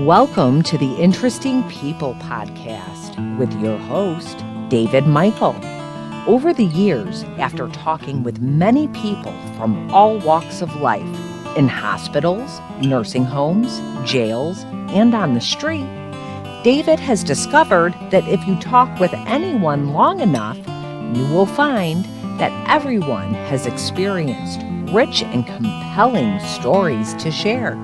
Welcome to the Interesting People podcast with your host, David Michael. Over the years, after talking with many people from all walks of life, in hospitals, nursing homes, jails, and on the street, David has discovered that if you talk with anyone long enough, you will find that everyone has experienced rich and compelling stories to share.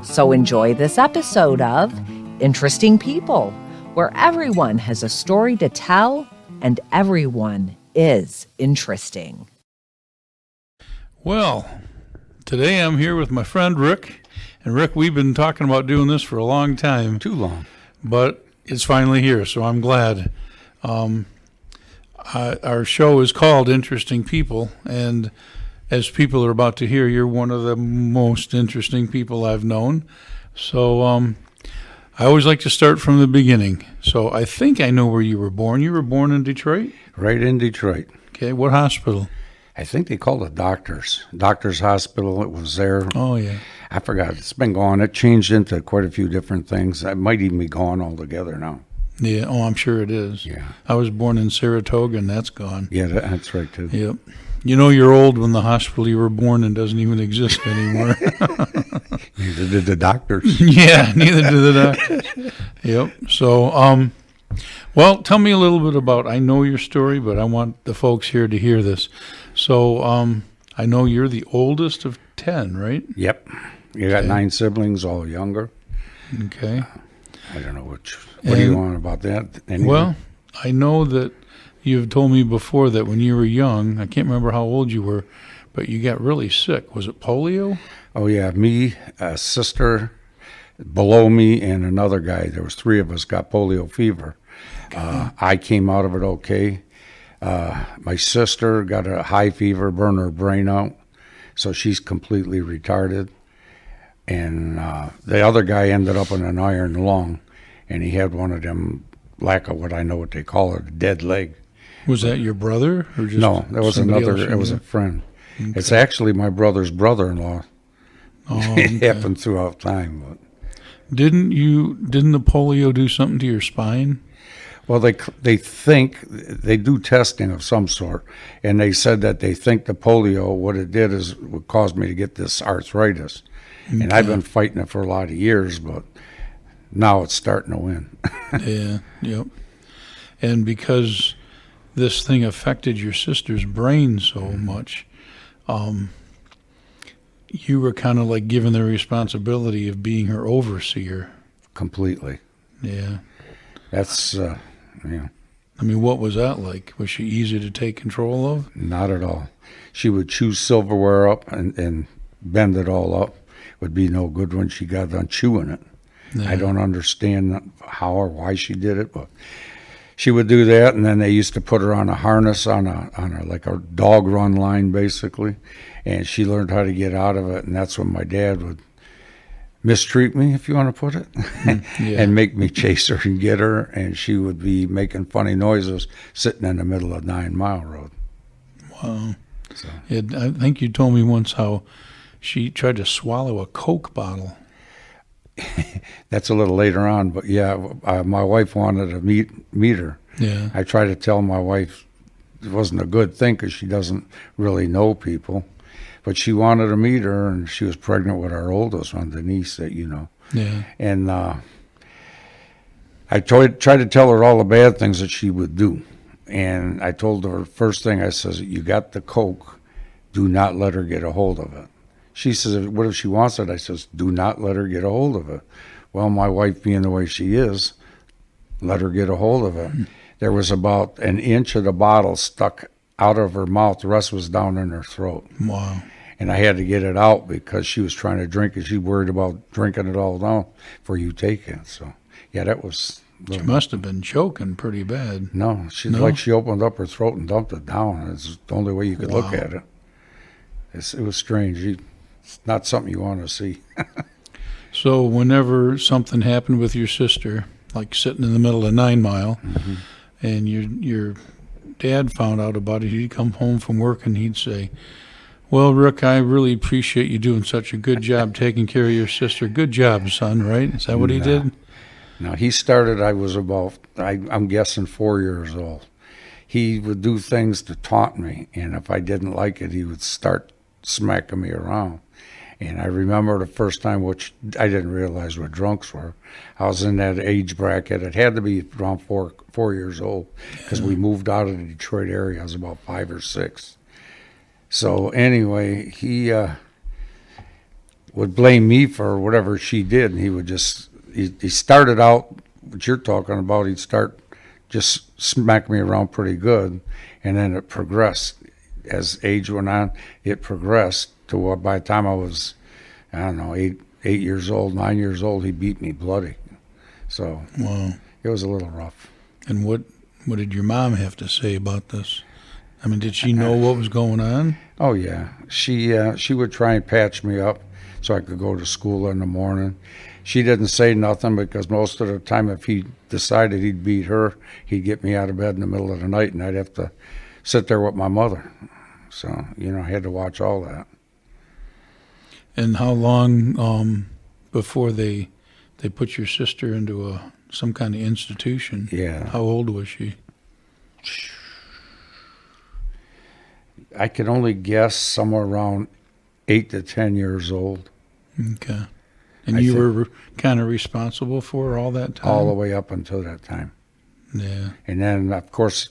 So enjoy this episode of Interesting People, where everyone has a story to tell and everyone is interesting. Well, today I'm here with my friend Rick. And Rick, we've been talking about doing this for a long time. Too long. But it's finally here, so I'm glad. Our show is called Interesting People, and as people are about to hear, you're one of the most interesting people I've known. So I always like to start from the beginning. So I think I know where you were born. You were born in Detroit? Right in Detroit. Okay, what hospital? I think they called it Doctors Hospital. It was there. Oh, yeah. I forgot. It's been gone. It changed into quite a few different things. It might even be gone altogether now. Yeah, oh, I'm sure it is. Yeah. I was born in Saratoga, and that's gone. Yeah, that's right, too. Yep. You know you're old when the hospital you were born in doesn't even exist anymore. Neither did the doctors. Yeah, neither do the doctors. Yep. So, well, tell me a little bit about, I know your story, but I want the folks here to hear this. So, I know you're the oldest of 10, right? Yep. You got 9 siblings, all younger. Okay. I don't know what do you want about that? Anything? Well, I know that you've told me before that when you were young, I can't remember how old you were, but you got really sick. Was it polio? Oh, yeah. Me, a sister below me, and another guy. There was 3 of us got polio fever. Okay. I came out of it okay. My sister got a high fever, burned her brain out, so she's completely retarded. And the other guy ended up in an iron lung, and he had one of them, lack of what I know what they call it, a dead leg. Was that your brother? Or just no, that was another, it was a friend. Okay. It's actually my brother's brother-in-law. Oh, okay. It happened throughout time. But. Didn't the polio do something to your spine? Well, they think, they do testing of some sort, and they said that they think the polio, what it did is what caused me to get this arthritis. Okay. And I've been fighting it for a lot of years, but now it's starting to win. Yeah, yep. And because this thing affected your sister's brain so much, you were kind of like given the responsibility of being her overseer. Completely. Yeah. That's, yeah. I mean, what was that like? Was she easy to take control of? Not at all. She would chew silverware up and bend it all up. Would be no good when she got done chewing it. Yeah. I don't understand how or why she did it, but she would do that, and then they used to put her on a harness on a like a dog run line basically, and she learned how to get out of it, and that's when my dad would mistreat me, if you want to put it, yeah. And make me chase her and get her, and she would be making funny noises sitting in the middle of 9 Mile Road. Wow. So. I think you told me once how she tried to swallow a Coke bottle. That's a little later on, but yeah, my wife wanted to meet her. Yeah. I tried to tell my wife it wasn't a good thing because she doesn't really know people, but she wanted to meet her, and she was pregnant with our oldest one, Denise, that you know. Yeah. And I tried to tell her all the bad things that she would do, and I told her first thing I says, "You got the Coke, do not let her get a hold of it." She says, "What if she wants it?" I says, "Do not let her get a hold of it." Well, my wife being the way she is, let her get a hold of it. There was about an inch of the bottle stuck out of her mouth. The rest was down in her throat. Wow. And I had to get it out because she was trying to drink it. She worried about drinking it all down before you take it. So, yeah, that was... She must have been choking pretty bad. No, like she opened up her throat and dumped it down. It's the only way you could look at it. It was strange. It's not something you want to see. So whenever something happened with your sister, like sitting in the middle of 9 Mile, mm-hmm. and your dad found out about it, he'd come home from work and he'd say, Well, Rick, I really appreciate you doing such a good job taking care of your sister. Good job, son, right? Is that what he No. did? Now, he started, I was about, I'm guessing 4 years old. He would do things to taunt me, and if I didn't like it, he would start smacking me around. And I remember the first time, which I didn't realize what drunks were. I was in that age bracket. It had to be around 4 years old because we moved out of the Detroit area. I was about 5 or 6. So anyway, he would blame me for whatever she did, and he would just, he started out, what you're talking about, he'd start just smack me around pretty good, and then it progressed. As age went on, it progressed to where by the time I was, I don't know, 8 years old, 9 years old, he beat me bloody. So Wow. it was a little rough. And what did your mom have to say about this? I mean, did she know what was going on? Oh yeah, she would try and patch me up so I could go to school in the morning. She didn't say nothing because most of the time, if he decided he'd beat her, he'd get me out of bed in the middle of the night, and I'd have to sit there with my mother. So I had to watch all that. And how long before they put your sister into some kind of institution? Yeah, How old was she? I could only guess somewhere around 8 to 10 years old, Okay. And I you think- were kind of responsible for her all that time? all the way up until that time. Yeah. And then, of course,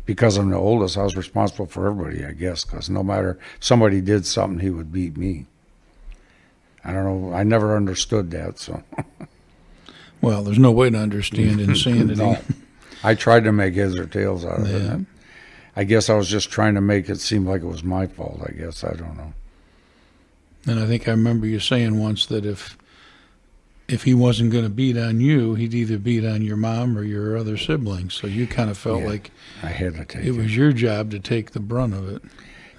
because I'm the oldest, I was responsible for everybody, I guess, because no matter if somebody did something, he would beat me. I don't know. I never understood that. So Well, there's no way to understand insanity. No. I tried to make heads or tails out of Yeah. it. I guess I was just trying to make it seem like it was my fault, I guess. I don't know. And I think I remember you saying once that if he wasn't going to beat on you, he'd either beat on your mom or your other siblings. So you kind of felt Yeah. like I had to take it was your job to take the brunt of it.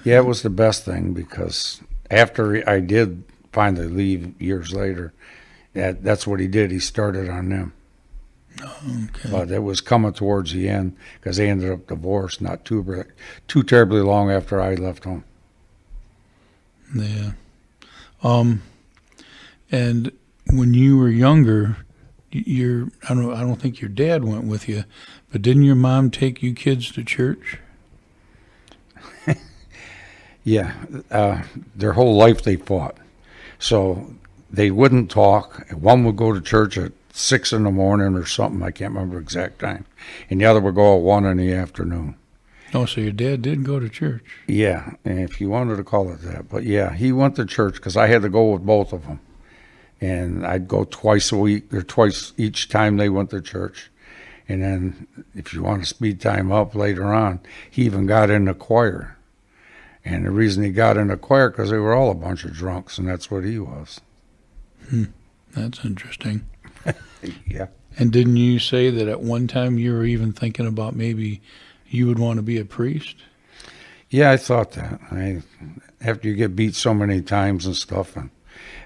Yeah, it was the best thing because after I did finally leave years later, that's what he did. He started on them. Okay. But it was coming towards the end because they ended up divorced not too terribly long after I left home. Yeah. And when you were younger, I don't think your dad went with you, but didn't your mom take you kids to church? Yeah, their whole life they fought. So they wouldn't talk. One would go to church at 6 in the morning or something. I can't remember exact time. And the other would go at 1 in the afternoon. Oh, so your dad did go to church. Yeah, and if you wanted to call it that. But yeah, he went to church because I had to go with both of them. And I'd go twice a week or twice each time they went to church. And then if you want to speed time up later on, he even got in the choir. And the reason he got in the choir because they were all a bunch of drunks, and that's what he was. That's interesting. Yeah. And didn't you say that at one time you were even thinking about maybe you would want to be a priest? Yeah, I thought that. After you get beat so many times and stuff, and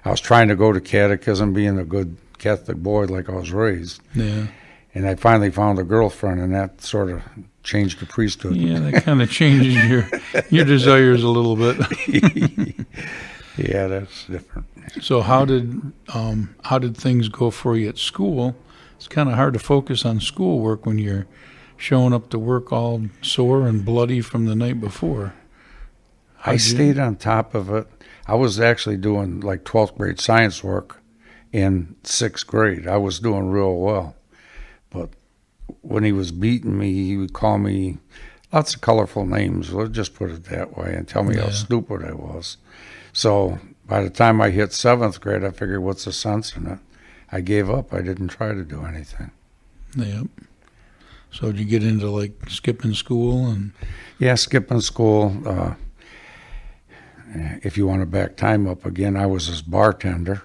I was trying to go to catechism, being a good Catholic boy like I was raised, Yeah. and I finally found a girlfriend, and that sort of changed the priesthood. Yeah, that kind of changes your desires a little bit. Yeah, that's different. So how did things go for you at school? It's kind of hard to focus on schoolwork when you're showing up to work all sore and bloody from the night before. I stayed on top of it. I was actually doing like 12th grade science work in 6th grade. I was doing real well. But when he was beating me, he would call me lots of colorful names, let's just put it that way, and tell me how Yeah. stupid I was. So by the time I hit 7th grade, I figured, what's the sense in it? I gave up. I didn't try to do anything. Yep. So did you get into like skipping school and? Yeah, skipping school. If you want to back time up again, I was his bartender,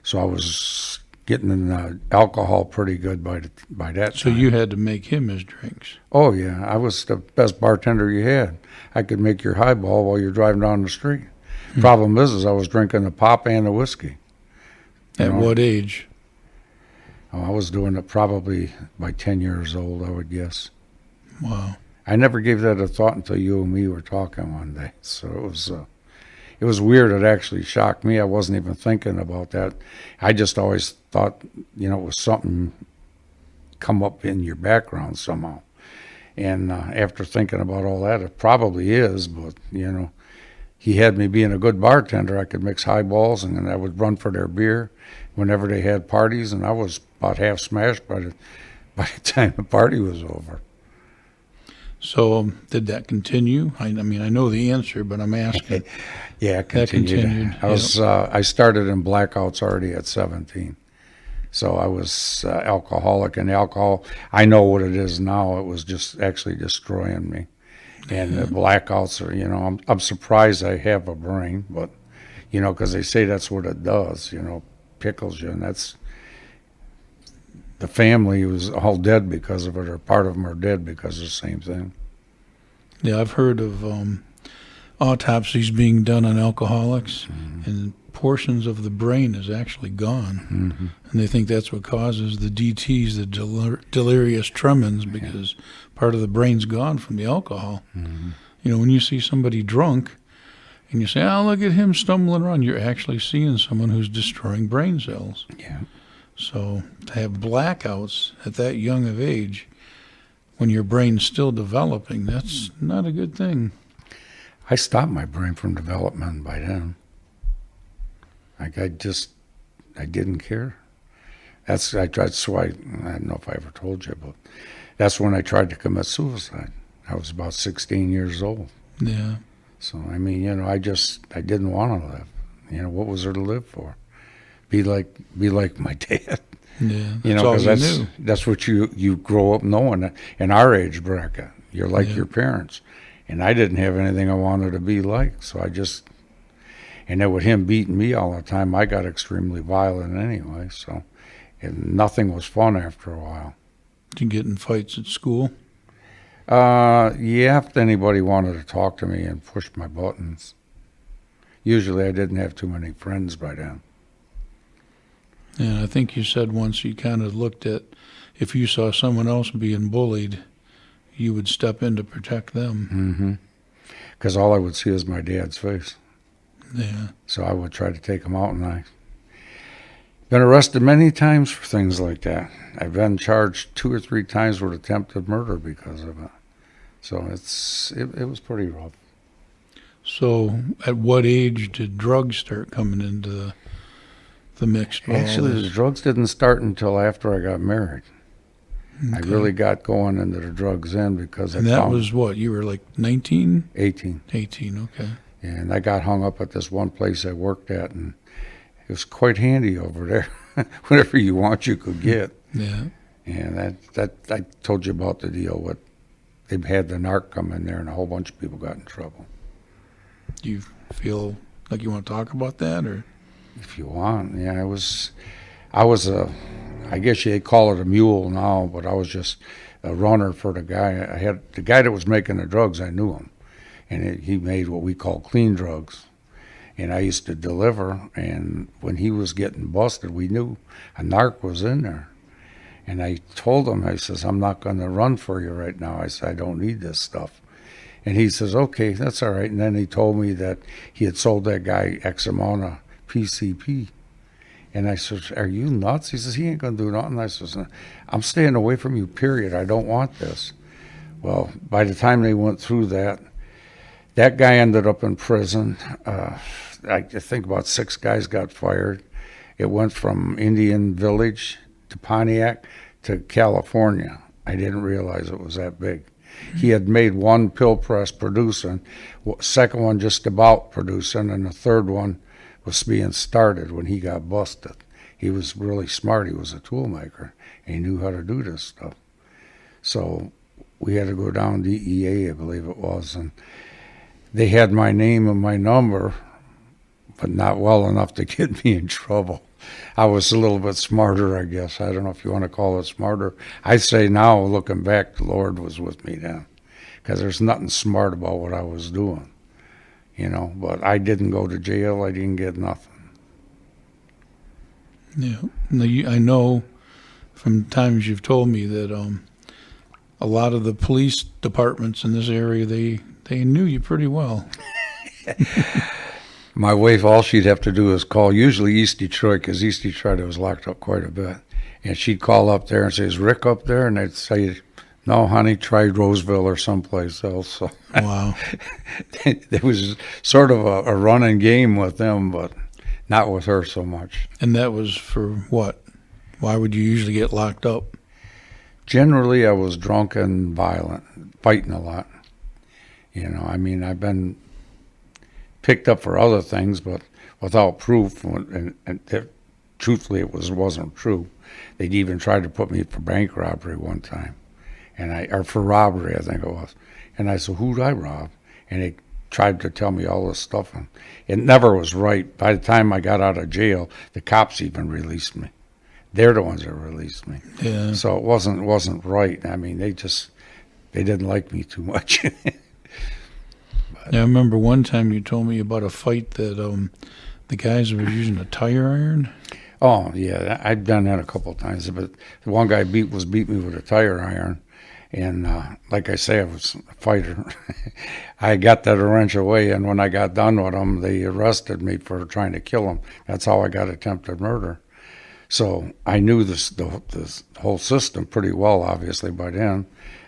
so I was getting in alcohol pretty good by that So time. you had to make him his drinks. Oh yeah, I was the best bartender you had. I could make your highball while you're driving down the street. Problem is I was drinking the pop and the whiskey. At know. what age? Oh, I was doing it probably by 10 years old, I would guess. Wow. I never gave that a thought until you and me were talking one day. So it was it was weird. It actually shocked me. I wasn't even thinking about that. I just always thought, it was something come up in your background somehow. And after thinking about all that, it probably is. But he had me being a good bartender. I could mix highballs, and then I would run for their beer whenever they had parties, and I was about half smashed by the time the party was over. So did that continue? I mean, I know the answer, but I'm asking. Yeah, it continued. I started in blackouts already at 17. So I was alcoholic, and alcohol, I know what it is now. It was just actually destroying me. And the blackouts are, I'm surprised I have a brain, but, because they say that's what it does, pickles you. And that's, the family was all dead because of it, or part of them are dead because of the same thing. Yeah, I've heard of autopsies being done on alcoholics, and portions of the brain is actually gone, and they think that's what causes the DTs, the delirious tremens, because part of the brain's gone from the alcohol. When you see somebody drunk and you say, "Oh, look at him stumbling around," you're actually seeing someone who's destroying brain cells. Yeah. So to have blackouts at that young of age, when your brain's still developing, that's not a good thing. I stopped my brain from development by then. I didn't care. That's why, I don't know if I ever told you, but that's when I tried to commit suicide. I was about 16 years old. Yeah. So, I didn't want to live. What was there to live for? Be like my dad. Yeah, that's all you knew. That's what you grow up knowing. In our age bracket, you're like your parents. And I didn't have anything I wanted to be like, so and then with him beating me all the time, I got extremely violent anyway, so nothing was fun after a while. Did you get in fights at school? Yeah, if anybody wanted to talk to me and push my buttons. Usually I didn't have too many friends by then. Yeah, I think you said once you kind of looked at, if you saw someone else being bullied, you would step in to protect them. Because all I would see is my dad's face. Yeah. So I would try to take him out, and I've been arrested many times for things like that. I've been charged 2 or 3 times with attempted murder because of it. So it was pretty rough. So at what age did drugs start coming into the mix? Actually, the drugs didn't start until after I got married. Okay. I really got going into the drugs then because that was what? You were like 19? 18. 18, okay. And I got hung up at this one place I worked at, and it was quite handy over there. Whatever you want, you could get. Yeah. And that I told you about the deal with, they had the narc come in there, and a whole bunch of people got in trouble. Do you feel like you want to talk about that, or? If you want, yeah. I was I guess you'd call it a mule now, but I was just a runner for the guy. I had the guy that was making the drugs. I knew him, and he made what we call clean drugs. And I used to deliver. And when he was getting busted, we knew a narc was in there. And I told him, I says, "I'm not going to run for you right now." I said, "I don't need this stuff." And he says, "Okay, that's all right." And then he told me that he had sold that guy X amount of PCP. And I said, "Are you nuts?" He says, "He ain't going to do nothing." I says, "I'm staying away from you, period. I don't want this." Well, by the time they went through that guy ended up in prison. I think about 6 guys got fired. It went from Indian Village to Pontiac to California. I didn't realize it was that big. He had made 1 pill press producing, second one just about producing, and the third one was being started when he got busted. He was really smart. He was a tool maker, and he knew how to do this stuff. So we had to go down to DEA, I believe it was, and they had my name and my number, but not well enough to get me in trouble. I was a little bit smarter, I guess. I don't know if you want to call it smarter. I say now, looking back, the Lord was with me then, because there's nothing smart about what I was doing. But I didn't go to jail. I didn't get nothing. Yeah. I know from times you've told me that a lot of the police departments in this area, they knew you pretty well. My wife, all she'd have to do is call, usually East Detroit, because East Detroit was locked up quite a bit. And she'd call up there and say, "Is Rick up there?" And they'd say, "No, honey, try Roseville or someplace else." So Wow. it was sort of a running game with them, but not with her so much. And that was for what? Why would you usually get locked up? Generally, I was drunk and violent, fighting a lot. I mean, I've been picked up for other things, but without proof, truthfully, it wasn't true. They'd even tried to put me for bank robbery one time, or for robbery, I think it was. And I said, "Who'd I rob?" And they tried to tell me all this stuff, and it never was right. By the time I got out of jail, the cops even released me. They're the ones that released me. Yeah. So it wasn't right. I mean, they didn't like me too much. Yeah, I remember one time you told me about a fight that the guys were using a tire iron. Oh yeah, I've done that a couple of times. But the one guy beat me with a tire iron, and like I say, I was a fighter. I got that wrench away, and when I got done with him, they arrested me for trying to kill him. That's how I got attempted murder. So I knew this whole system pretty well, obviously, by then.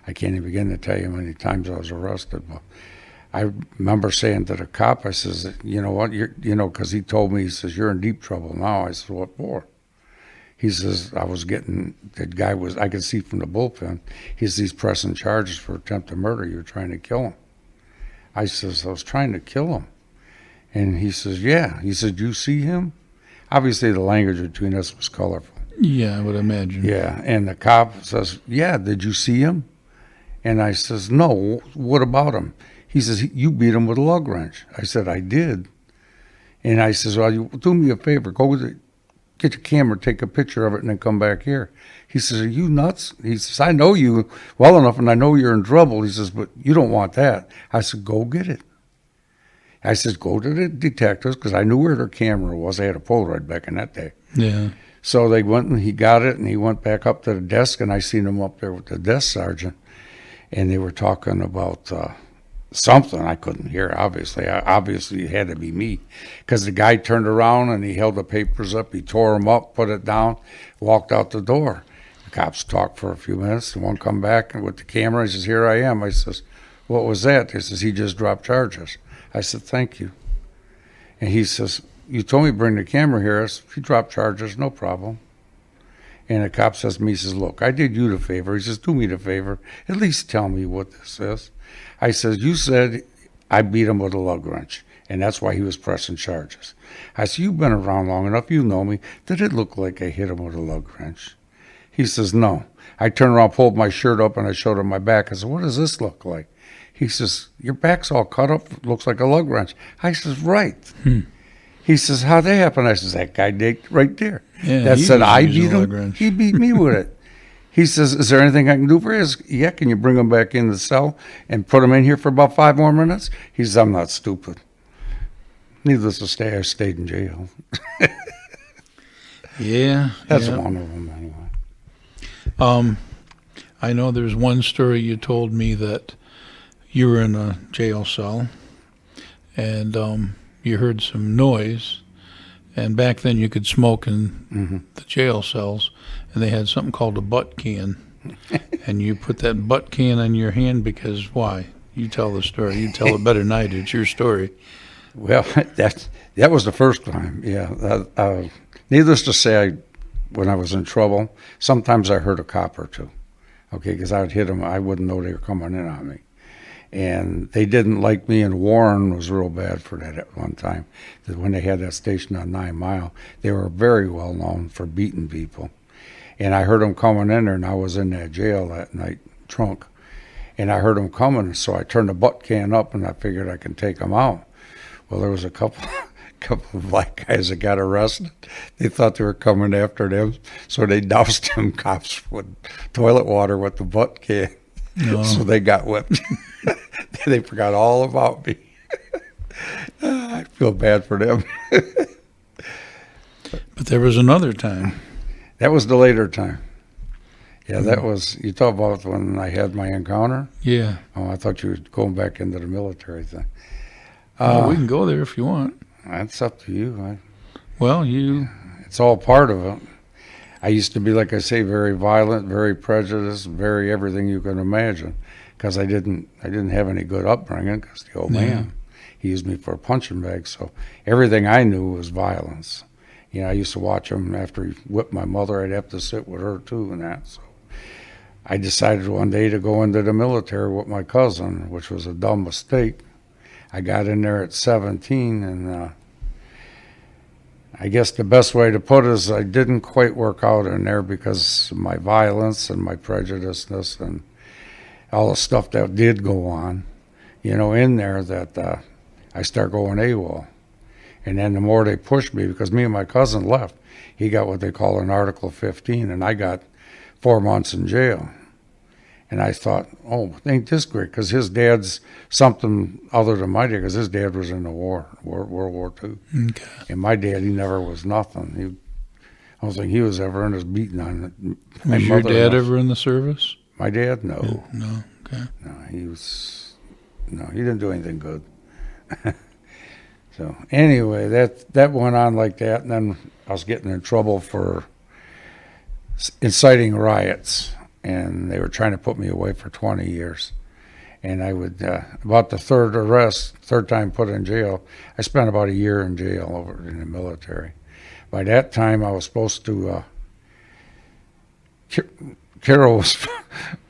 I can't even begin to tell you how many times I was arrested. But I remember saying to the cop, I says, "You know what, because he told me, he says, 'You're in deep trouble now.' I said, 'What for?' He says, I could see from the bullpen, he's pressing charges for attempted murder. You're trying to kill him." I says, "I was trying to kill him." And he says, "Yeah." He said, "You see him?" Obviously, the language between us was colorful. Yeah, I would imagine. Yeah, and the cop says, "Yeah, did you see him?" And I says, "No, what about him?" He says, "You beat him with a lug wrench." I said, "I did." And I says, "Well, you do me a favor, get your camera, take a picture of it, and then come back here." He says, "Are you nuts?" He says, "I know you well enough, and I know you're in trouble." He says, "But you don't want that." I said, "Go get it." I says, "Go to the detectives," because I knew where their camera was. They had a Polaroid back in that day. Yeah. So they went and he got it, and he went back up to the desk, and I seen him up there with the desk sergeant, and they were talking about something I couldn't hear, obviously. Obviously, it had to be me, because the guy turned around and he held the papers up, he tore them up, put it down, walked out the door. The cops talked for a few minutes, and one come back and with the camera, he says, "Here I am." I says, "What was that?" He says, "He just dropped charges." I said, "Thank you." And he says, "You told me to bring the camera here." I said, "If you drop charges, no problem." And the cop says to me, he says, "Look, I did you the favor." He says, "Do me the favor. At least tell me what this is." I says, "You said I beat him with a lug wrench, and that's why he was pressing charges." I said, "You've been around long enough. You know me. Did it look like I hit him with a lug wrench?" He says, "No." I turned around, pulled my shirt up, and I showed him my back. I said, "What does this look like?" He says, "Your back's all cut up. Looks like a lug wrench." I says, "Right." He says, "How'd that happen?" I says, "That guy did right there. Yeah, That he said was I using beat a lug him. wrench." He beat me with it." He says, "Is there anything I can do for you?" I says, "Yeah, can you bring him back in the cell and put him in here for about 5 more minutes?" He says, "I'm not stupid." Needless to say, I stayed in jail. Yeah. That's yeah. one of them anyway. I know there's one story you told me that you were in a jail cell and you heard some noise, and back then you could smoke in the jail cells, and they had something called a butt can. And you put that butt can on your hand because why? You tell the story. You tell it better than I do. It's your story. Well, that was the first time. Yeah. Needless to say, when I was in trouble, sometimes I heard a cop or two. Okay, because I would hit them. I wouldn't know they were coming in on me. And they didn't like me, and Warren was real bad for that at one time. When they had that station on 9 Mile, they were very well known for beating people. And I heard them coming in there, and I was in that jail that night, trunk. And I heard them coming, so I turned the butt can up, and I figured I could take them out. Well, there was a couple of black guys that got arrested. They thought they were coming after them, so they doused them cops with toilet water with the butt can. No. So they got whipped. They forgot all about me. I feel bad for them. But there was another time. That was the later time. Yeah, that was, you talk about when I had my encounter? Yeah. Oh, I thought you were going back into the military thing. We can go there if you want. That's up to you. Well, you It's all part of it. I used to be, like I say, very violent, very prejudiced, very everything you can imagine, because I didn't have any good upbringing. Because the old man, he used me for a punching bag, so everything I knew was violence. You know, I used to watch him after he whipped my mother. I'd have to sit with her too, and that. So I decided one day to go into the military with my cousin, which was a dumb mistake. I got in there at 17, and I guess the best way to put it is I didn't quite work out in there because of my violence and my prejudiceness and all the stuff that did go on, in there, that I start going AWOL. And then the more they pushed me, because me and my cousin left, he got what they call an Article 15, and I got 4 months in jail. And I thought, oh, ain't this great? Because his dad's something other than my dad, because his dad was in the World War II. okay. And my dad, he never was nothing. I don't think he was ever in his beating on it. My Was your mother dad was. ever in the service? My dad, no. No. Okay. No, he didn't do anything good. So anyway, that went on like that, and then I was getting in trouble for inciting riots, and they were trying to put me away for 20 years. And I would, about the third time put in jail, I spent about a year in jail over in the military. By that time, I was supposed to, Carol was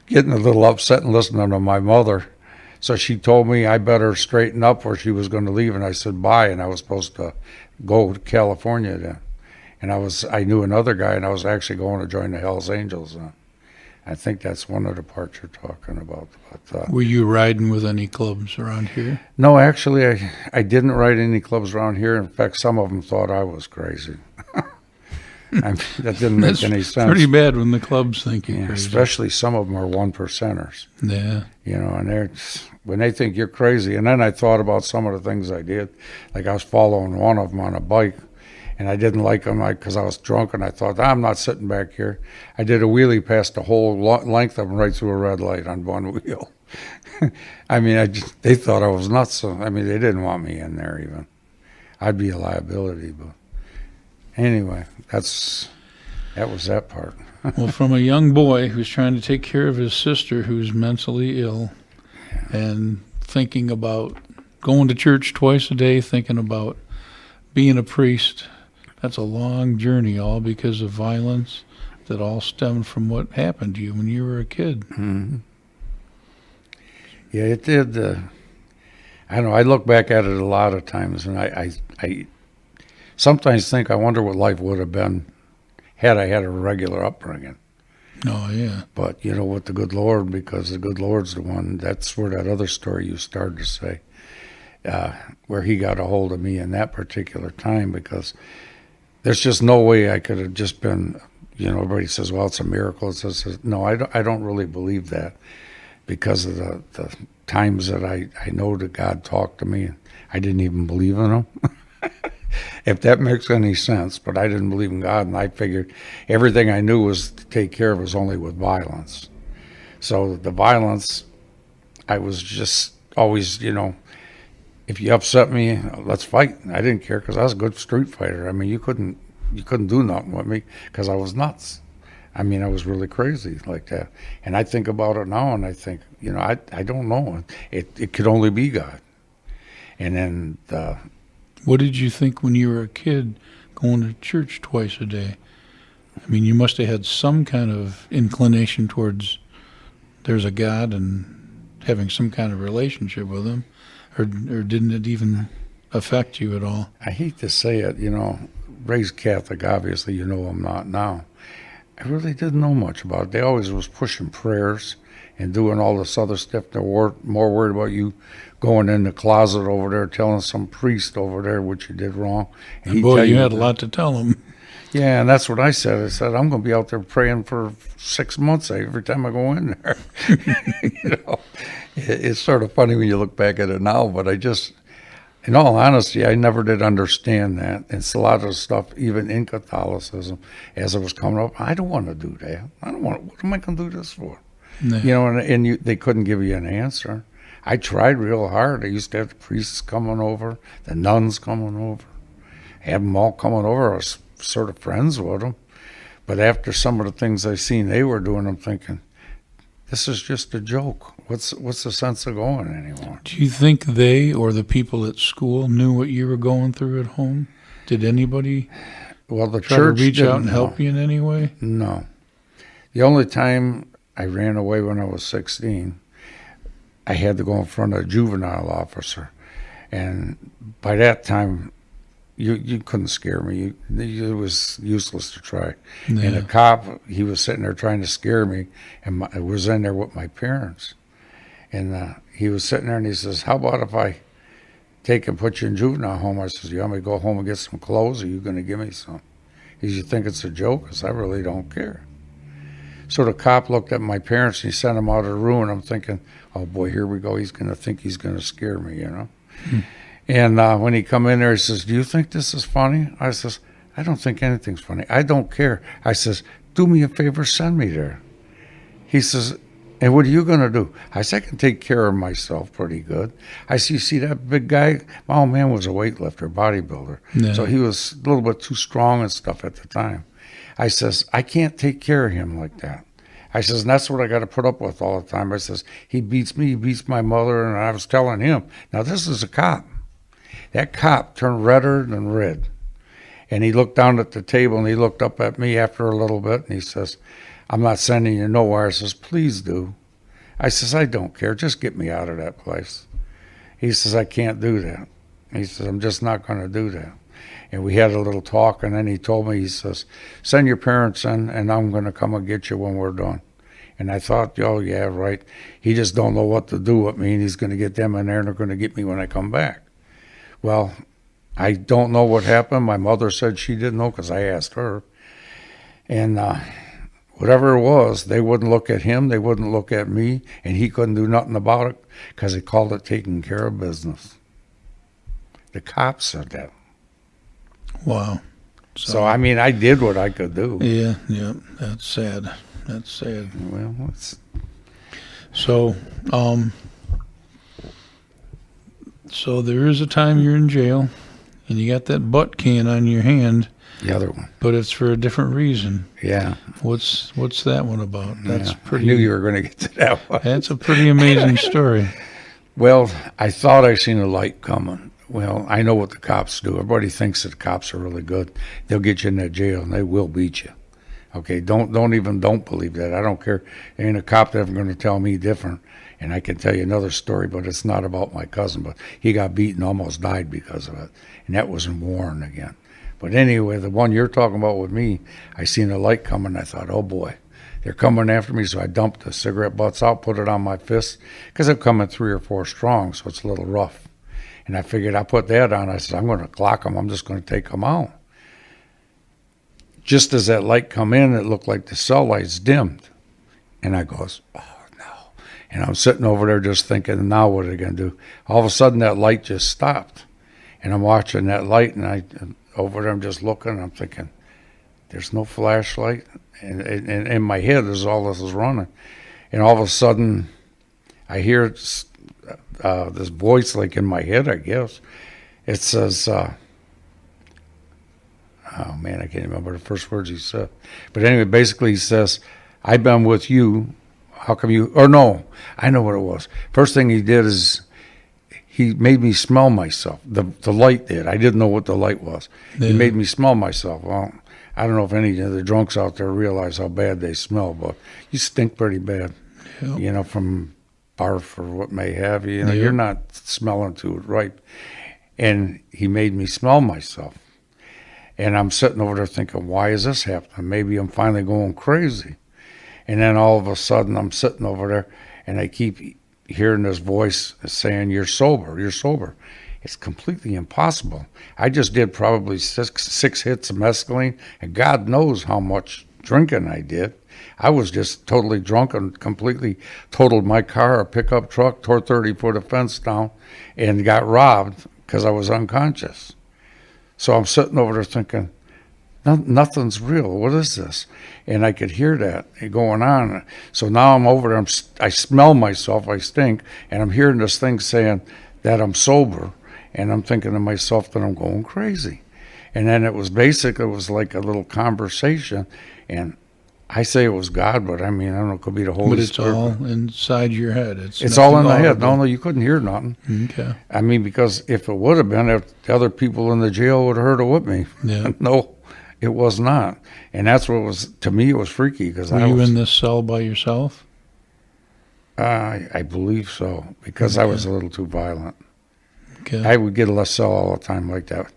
getting a little upset and listening to my mother. So she told me I better straighten up or she was going to leave, and I said bye, and I was supposed to go to California then. And I knew another guy, and I was actually going to join the Hells Angels. I think that's one of the parts you're talking about. But, Were you riding with any clubs around here? no, actually, I didn't ride any clubs around here. In fact, some of them thought I was crazy. That didn't make That's any sense. pretty bad when the clubs think you're Yeah, crazy. especially some of them are 1%ers. Yeah. And when they think you're crazy. And then I thought about some of the things I did. Like I was following one of them on a bike, and I didn't like him because I was drunk, and I thought, I'm not sitting back here. I did a wheelie past the whole length of them right through a red light on one wheel. I mean, they thought I was nuts. So, I mean, they didn't want me in there even. I'd be a liability. But anyway, that was that part. Well, from a young boy who's trying to take care of his sister who's mentally ill and thinking about going to church twice a day, thinking about being a priest, that's a long journey, all because of violence that all stemmed from what happened to you when you were a kid. Mm-hmm. Yeah, it did. I don't know. I look back at it a lot of times, and I sometimes think I wonder what life would have been had I had a regular upbringing. Oh, yeah. But, with the good Lord, because the good Lord's the one, that's where that other story you started to say, where he got a hold of me in that particular time, because there's just no way I could have just been, everybody says, well, it's a miracle. No, I don't really believe that, because of the times that I know that God talked to me. I didn't even believe in him. If that makes any sense, but I didn't believe in God, and I figured everything I knew was to take care of was only with violence. So the violence, I was just always, if you upset me, let's fight. I didn't care because I was a good street fighter. I mean, you couldn't do nothing with me because I was nuts. I mean, I was really crazy like that. And I think about it now, and I think, I don't know. It could only be God. And then What did you think when you were a kid going to church twice a day? I mean, you must have had some kind of inclination towards there's a God and having some kind of relationship with him, or didn't it even affect you at all? I hate to say it, raised Catholic, obviously, I'm not now. I really didn't know much about it. They always was pushing prayers and doing all this other stuff. They were more worried about you going in the closet over there, telling some priest over there what you did wrong. And boy, you had a lot to tell him. Yeah, and that's what I said. I said, I'm going to be out there praying for 6 months every time I go in there. It's sort of funny when you look back at it now, but in all honesty, I never did understand that. It's a lot of stuff, even in Catholicism, as it was coming up. I don't want to do that. What am I going to do this for? No. And they couldn't give you an answer. I tried real hard. I used to have the priests coming over, the nuns coming over, have them all coming over. I was sort of friends with them. But after some of the things I seen they were doing, I'm thinking, this is just a joke. What's the sense of going anymore? Do you think they or the people at school knew what you were going through at home? Did anybody Well, the try to church reach out and didn't help know. you in any way? No. The only time I ran away when I was 16, I had to go in front of a juvenile officer. And by that time, you couldn't scare me. It was useless to try. And Yeah. the cop, he was sitting there trying to scare me, and I was in there with my parents. And he was sitting there, and he says, how about if I take and put you in juvenile home? I says, you want me to go home and get some clothes, or are you going to give me some? He says, you think it's a joke? I said, I really don't care. So the cop looked at my parents, and he sent them out of the room, and I'm thinking, oh, boy, here we go. He's going to think he's going to scare me, you know? And when he come in there, he says, do you think this is funny? I says, I don't think anything's funny. I don't care. I says, do me a favor, send me there. He says, and what are you going to do? I said, I can take care of myself pretty good. I said, you see that big guy? My old man was a weightlifter, bodybuilder. Yeah. So he was a little bit too strong and stuff at the time. I says, I can't take care of him like that. I says, and that's what I got to put up with all the time. I says, he beats me, he beats my mother, and I was telling him, now this is a cop. That cop turned redder than red. And he looked down at the table, and he looked up at me after a little bit, and he says, I'm not sending you nowhere. I says, please do. I says, I don't care. Just get me out of that place. He says, I can't do that. He says, I'm just not going to do that. And we had a little talk, and then he told me, he says, send your parents in, and I'm going to come and get you when we're done. And I thought, oh, yeah, right. He just don't know what to do with me, and he's going to get them in there, and they're going to get me when I come back. Well, I don't know what happened. My mother said she didn't know because I asked her. And whatever it was, they wouldn't look at him, they wouldn't look at me, and he couldn't do nothing about it because he called it taking care of business. The cops said that. Wow. So, I mean, I did what I could do. Yeah, that's sad. That's sad. Well, it's, So, so there is a time you're in jail, and you got that butt can on your hand, the other one. but it's for a different reason. Yeah. What's that one about? That's Yeah. pretty. I knew you were going to get to that one. That's a pretty amazing story. Well, I thought I seen a light coming. Well, I know what the cops do. Everybody thinks that the cops are really good. They'll get you in that jail, and they will beat you. Okay, don't believe that. I don't care. There ain't a cop ever going to tell me different. And I can tell you another story, but it's not about my cousin. But he got beaten, almost died because of it. And that was in Warren again. But anyway, the one you're talking about with me, I seen a light coming. I thought, oh boy, they're coming after me. So I dumped the cigarette butts out, put it on my fist, because they're coming 3 or 4 strong, so it's a little rough. And I figured I put that on. I said, I'm going to clock them. I'm just going to take them out. Just as that light come in, it looked like the cell lights dimmed. And I goes, oh, no. And I'm sitting over there just thinking, now what are they going to do? All of a sudden, that light just stopped. And I'm watching that light, and over there, I'm just looking, and I'm thinking, there's no flashlight. And in my head, as all this is running. And all of a sudden, I hear this voice, like in my head, I guess. It says, oh man, I can't remember the first words he said. But anyway, basically he says, I've been with you. How come you, or no, I know what it was. First thing he did is he made me smell myself. The light did. I didn't know what the light was. Yeah. He made me smell myself. Well, I don't know if any of the drunks out there realize how bad they smell, but you stink pretty bad, Yep. you know, from barf or what may have you. You know, Yep. you're not smelling too right. And he made me smell myself. And I'm sitting over there thinking, why is this happening? Maybe I'm finally going crazy. And then all of a sudden I'm sitting over there and I keep hearing this voice saying, you're sober, you're sober. It's completely impossible. I just did probably six hits of mescaline, and God knows how much drinking I did. I was just totally drunk and completely totaled my car, a pickup truck, tore 30-foot of fence down, and got robbed because I was unconscious. So I'm sitting over there thinking, nothing's real. What is this? And I could hear that going on. So now I'm over there. I smell myself. I stink. And I'm hearing this thing saying that I'm sober. And I'm thinking to myself that I'm going crazy. And then it was like a little conversation. And I say it was God, but I mean, I don't know, it could be the Holy Spirit. But it's all inside your head. It's all in the head. No, you couldn't hear nothing. Okay. I mean, because if it would have been, if the other people in the jail would have heard it with me. Yeah. No, it was not. And that's what was, to me, it was freaky. Because Were you in this cell by yourself? I believe so, because I was a little too violent. Okay. I would get a cell all the time like that,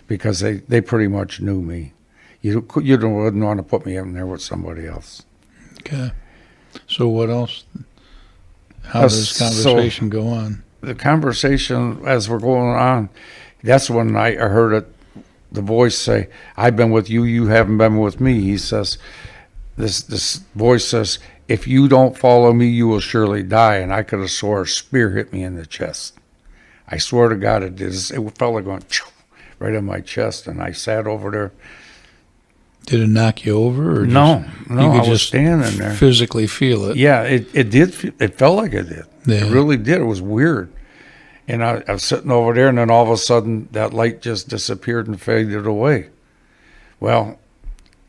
because they pretty much knew me. You wouldn't want to put me in there with somebody else. Okay. So what else? How does this conversation go on? The conversation, as we're going on, that's when I heard the voice say, "I've been with you, you haven't been with me." He says, this voice says, "If you don't follow me, you will surely die." And I could have swore a spear hit me in the chest. I swear to God it did. It felt like going right in my chest, and I sat over there. Did it knock you over? Or No, you I could was just standing there. physically feel it? Yeah, it did. It felt like it did. Yeah. It really did. It was weird. And I was sitting over there, and then all of a sudden, that light just disappeared and faded away. Well,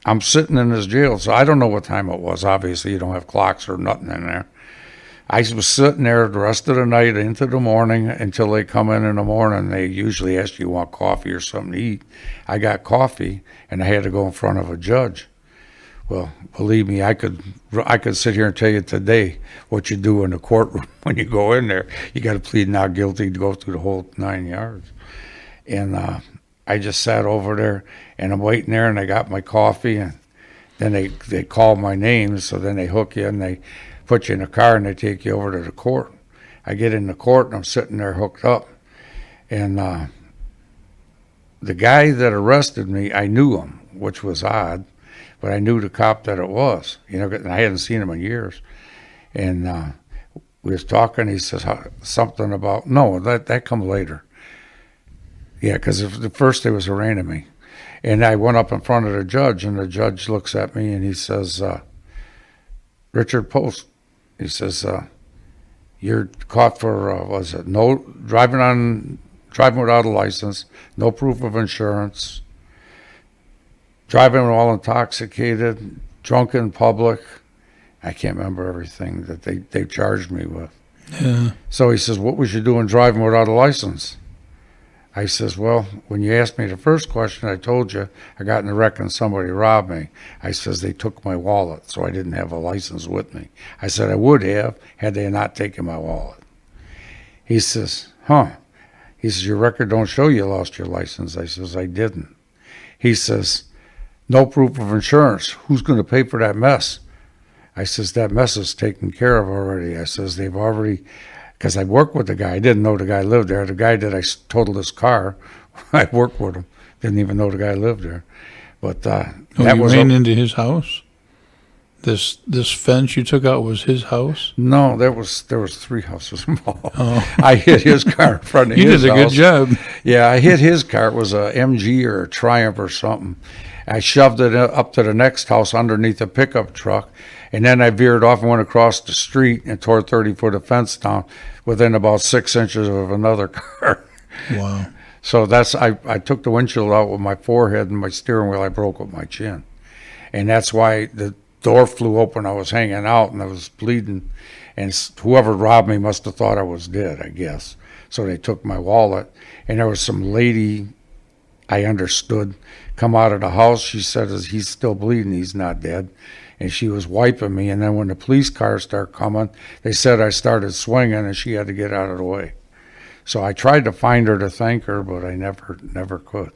I'm sitting in this jail, so I don't know what time it was. Obviously, you don't have clocks or nothing in there. I was sitting there the rest of the night into the morning until they come in the morning. They usually ask you want coffee or something to eat. I got coffee, and I had to go in front of a judge. Well, believe me, I could sit here and tell you today what you do in the courtroom when you go in there. You got to plead not guilty to go through the whole 9 yards. And I just sat over there, and I'm waiting there, and I got my coffee, and then they call my name, so then they hook you, and they put you in a car, and they take you over to the court. I get in the court, and I'm sitting there hooked up. And the guy that arrested me, I knew him, which was odd, but I knew the cop that it was. You know, and I hadn't seen him in years. And we was talking. He says something about, no, that come later. Yeah, because the first day was arraigning me. And I went up in front of the judge, and the judge looks at me, and he says, Richard Post, he says, you're caught for, driving without a license, no proof of insurance, driving while intoxicated, drunk in public. I can't remember everything that they charged me with. Yeah. So he says, what was you doing driving without a license? I says, well, when you asked me the first question, I told you I got in a wreck and somebody robbed me. I says, they took my wallet, so I didn't have a license with me. I said, I would have had they not taken my wallet. He says, huh. He says, your record don't show you lost your license. I says, I didn't. He says, no proof of insurance. Who's going to pay for that mess? I says, that mess is taken care of already. I says, they've already... Because I worked with the guy. I didn't know the guy lived there. The guy that I totaled his car, I worked with him. Didn't even know the guy lived there. But that you was ran into his house? This fence you took out was his house? No, there was 3 houses involved. Oh. I hit his car in front of You his did a house. good job. Yeah, I hit his car. It was a MG or a Triumph or something. I shoved it up to the next house underneath a pickup truck, and then I veered off and went across the street and tore 30-foot of fence down within about 6 inches of another car. Wow. So I took the windshield out with my forehead, and my steering wheel I broke with my chin. And that's why the door flew open. I was hanging out, and I was bleeding. And whoever robbed me must have thought I was dead, I guess. So they took my wallet. And there was some lady, I understood, come out of the house. She said, he's still bleeding. He's not dead. And she was wiping me. And then when the police cars started coming, they said I started swinging, and she had to get out of the way. So I tried to find her to thank her, but I never could.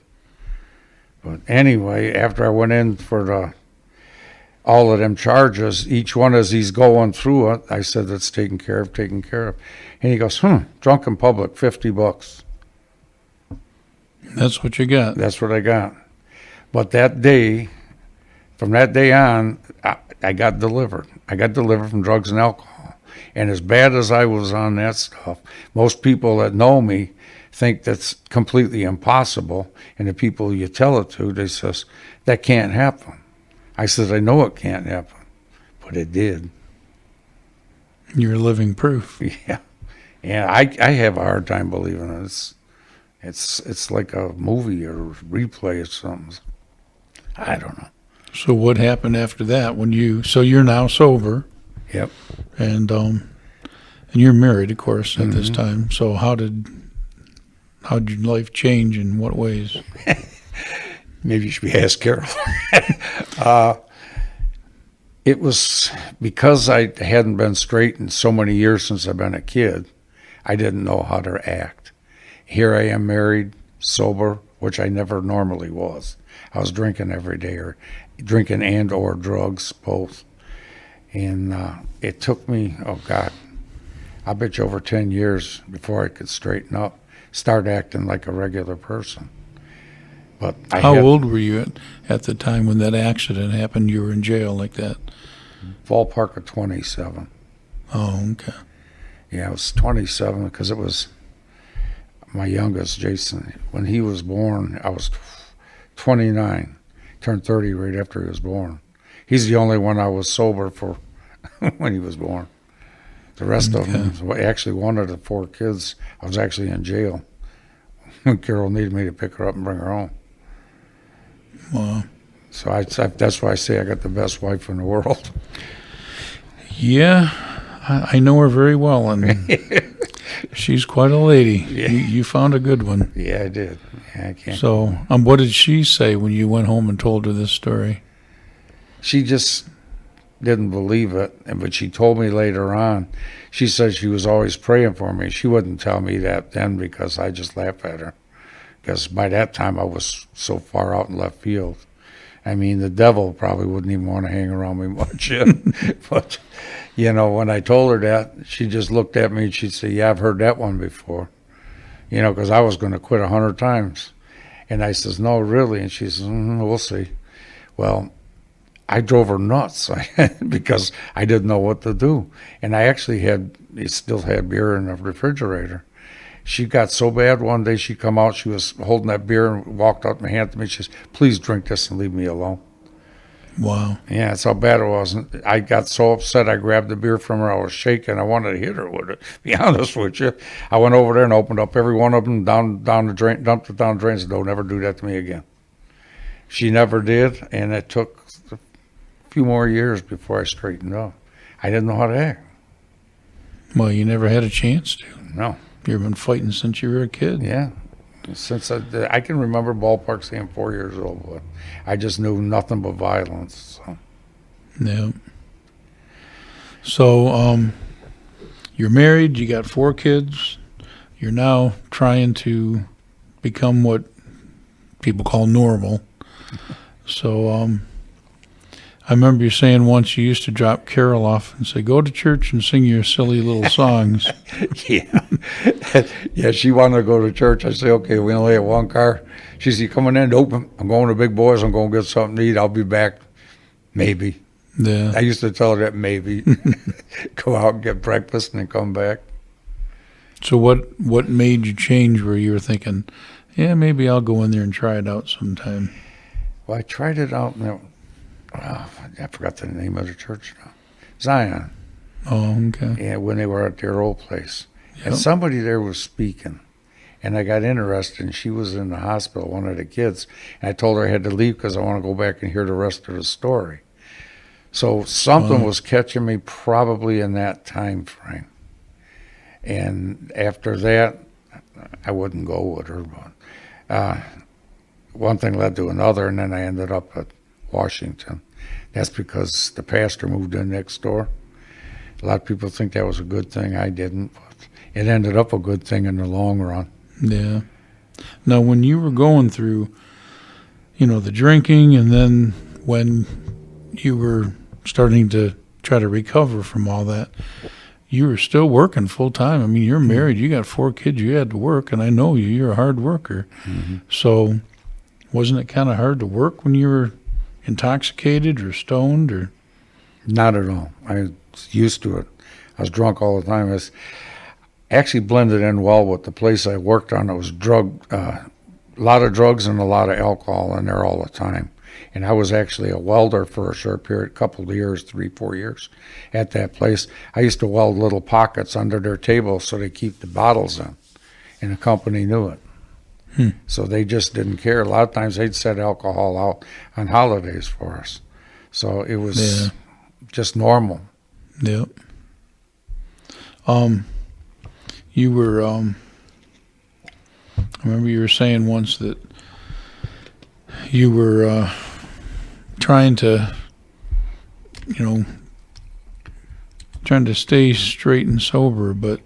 But anyway, after I went in for all of them charges, each one as he's going through it, I said, that's taken care of. And he goes, drunk in public, $50. That's what you got. That's what I got. But that day, from that day on, I got delivered. I got delivered from drugs and alcohol. And as bad as I was on that stuff, most people that know me think that's completely impossible. And the people you tell it to, they says, that can't happen. I said, I know it can't happen, but it did. You're living proof. Yeah. And I have a hard time believing it. It's like a movie or replay or something. I don't know. So what happened after that so you're now sober Yep. and you're married, of course, at this time. So how did your life change, in what ways? Maybe you should be asked Carol. It was because I hadn't been straight in so many years since I've been a kid. I didn't know how to act. Here I am married, sober, which I never normally was. I was drinking every day, or drinking and or drugs, both. And it took me, oh God, I bet you over 10 years before I could straighten up, start acting like a regular person. But How old were you at the time when that accident happened? You were in jail like that? Ballpark of 27. Oh, okay. Yeah, I was 27 because it was my youngest, Jason. When he was born, I was 29. Turned 30 right after he was born. He's the only one I was sober for when he was born. The rest of them, actually one of the 4 kids, I was actually in jail when Carol needed me to pick her up and bring her home. Wow. So that's why I say I got the best wife in the world. Yeah, I know her very well, and she's quite a lady. Yeah. You found a good one. Yeah, I did. Yeah, I can't. So, what did she say when you went home and told her this story? She just didn't believe it, but she told me later on. She said she was always praying for me. She wouldn't tell me that then because I just laughed at her. Because by that time I was so far out in left field. I mean, the devil probably wouldn't even want to hang around me much. But, when I told her that, she just looked at me and she'd say, yeah, I've heard that one before. Because I was going to quit 100 times. And I says, no, really? And she says, we'll see. Well, I drove her nuts because I didn't know what to do. And I actually still had beer in the refrigerator. She got so bad one day, she come out, she was holding that beer and walked out and handed me. She says, please drink this and leave me alone. Wow. Yeah, that's how bad it was. And I got so upset, I grabbed the beer from her. I was shaking. I wanted to hit her with it, to be honest with you. I went over there and opened up every one of them, down the drain, dumped it down the drain, and said, don't never do that to me again. She never did, and it took a few more years before I straightened up. I didn't know how to act. Well, you never had a chance to. No. You've been fighting since you were a kid. Yeah. Since I can remember ballpark saying 4 years old, but I just knew nothing but violence. So. Yeah. So, you're married, you got 4 kids, you're now trying to become what people call normal. So, I remember you saying once you used to drop Carol off and say, go to church and sing your silly little songs. Yeah. Yeah, she wanted to go to church. I say, okay, we only have one car. She said, you coming in? Nope, I'm going to Big Boys. I'm going to get something to eat. I'll be back. Maybe. Yeah. I used to tell her that maybe. Go out and get breakfast and then come back. So what made you change where you were thinking, yeah, maybe I'll go in there and try it out sometime? Well, I tried it out. I forgot the name of the church now. Zion. Oh, okay. Yeah, when they were at their old place. Yep. And somebody there was speaking. And I got interested, and she was in the hospital, one of the kids. And I told her I had to leave because I want to go back and hear the rest of the story. So something was catching me probably in that time frame. And after that, I wouldn't go with her. But one thing led to another, and then I ended up at Washington. That's because the pastor moved in next door. A lot of people think that was a good thing. I didn't, but it ended up a good thing in the long run. Yeah. Now, when you were going through, the drinking, and then when you were starting to try to recover from all that, you were still working full time. I mean, you're married, you got 4 kids, you had to work, and I know you're a hard worker. Mm-hmm. So wasn't it kind of hard to work when you were intoxicated or stoned? Or not at all. I was used to it. I was drunk all the time. actually blended in well with the place I worked on. It was a lot of drugs and a lot of alcohol in there all the time. And I was actually a welder for a short period, couple of years, 3-4 years at that place. I used to weld little pockets under their table so they keep the bottles in, and the company knew it. So they just didn't care. A lot of times they'd set alcohol out on holidays for us. So it was just normal. Yep. You were, I remember you were saying once that you were trying to stay straight and sober, but,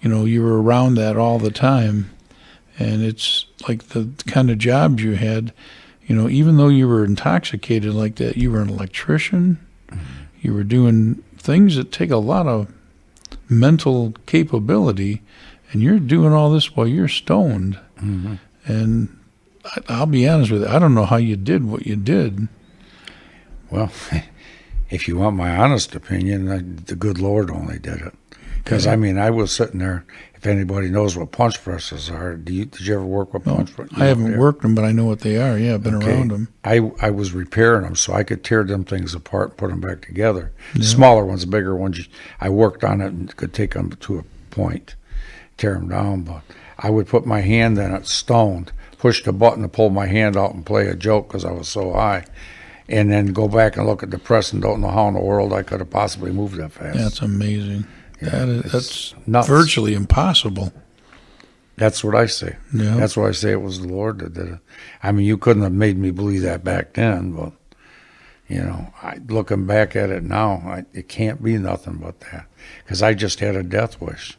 you were around that all the time. And it's like the kind of jobs you had, even though you were intoxicated like that, you were an electrician. You were doing things that take a lot of mental capability, and you're doing all this while you're stoned. Mm-hmm. And I'll be honest with you, I don't know how you did what you did. Well, if you want my honest opinion, the good Lord only did it. Because, I was sitting there. If anybody knows what punch presses are, did you ever work with punch presses? I haven't worked them, but I know what they are. Yeah, I've been around them. I was repairing them, so I could tear them things apart and put them back together. Yeah. Smaller ones, bigger ones, I worked on it and could take them to a point, tear them down. But I would put my hand in it, stoned, push the button to pull my hand out and play a joke because I was so high, and then go back and look at the press and don't know how in the world I could have possibly moved that fast. That's amazing. Yeah, that's nuts. Virtually impossible. That's what I say. Yeah. That's why I say it was the Lord that did it. You couldn't have made me believe that back then, but, looking back at it now, it can't be nothing but that, because I just had a death wish.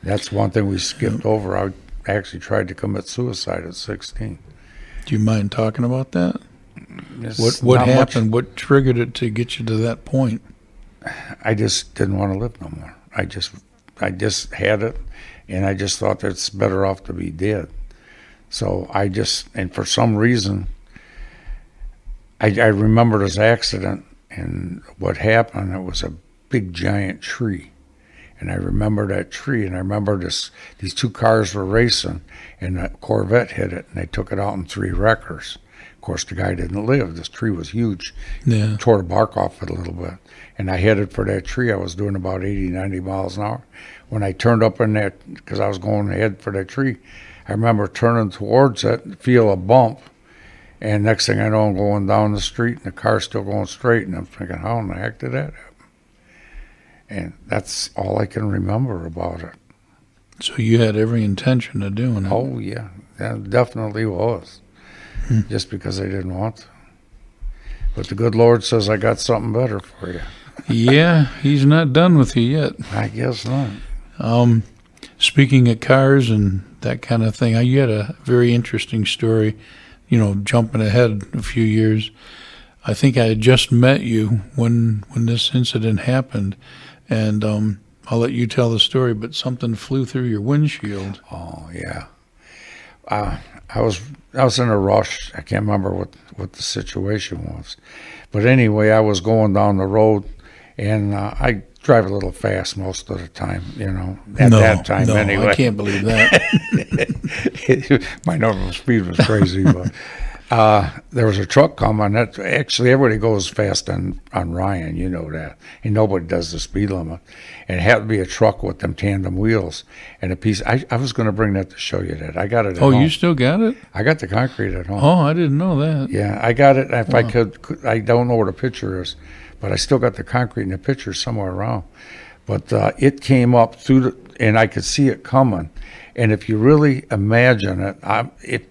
That's one thing we skipped over. I actually tried to commit suicide at 16. Do you mind talking about that? It's what not happened? much. What triggered it to get you to that point? I just didn't want to live no more. I just had it, and I just thought that it's better off to be dead. So and for some reason, I remember this accident, and what happened, it was a big giant tree. And I remember that tree, and I remember these two cars were racing, and a Corvette hit it, and they took it out in 3 wreckers. Of course, the guy didn't live. This tree was huge. Yeah. Tore the bark off it a little bit. And I headed for that tree. I was doing about 80, 90 miles an hour. When I turned up in that, because I was going ahead for that tree, I remember turning towards it, feel a bump, and next thing I know, I'm going down the street, and the car's still going straight, and I'm thinking, how in the heck did that happen? And that's all I can remember about it. So you had every intention of doing it. Oh, yeah. That definitely was. Just because I didn't want to. But the good Lord says, I got something better for you. Yeah, he's not done with you yet. I guess not. Speaking of cars and that kind of thing, you had a very interesting story, jumping ahead a few years. I think I had just met you when this incident happened, and I'll let you tell the story, but something flew through your windshield. Oh, yeah. I was in a rush. I can't remember what the situation was. But anyway, I was going down the road, and I drive a little fast most of the time, at that time anyway. I can't believe that. My normal speed was crazy, but there was a truck coming. Actually, everybody goes fast on Ryan, you know that. And nobody does the speed limit. And it had to be a truck with them tandem wheels. And a piece, I was going to bring that to show you that. I got it at home. Oh, you still got it? I got the concrete at home. Oh, I didn't know that. Yeah, I got it. If I could, I don't know where the picture is, but I still got the concrete in the picture somewhere around. But it came up and I could see it coming. And if you really imagine it,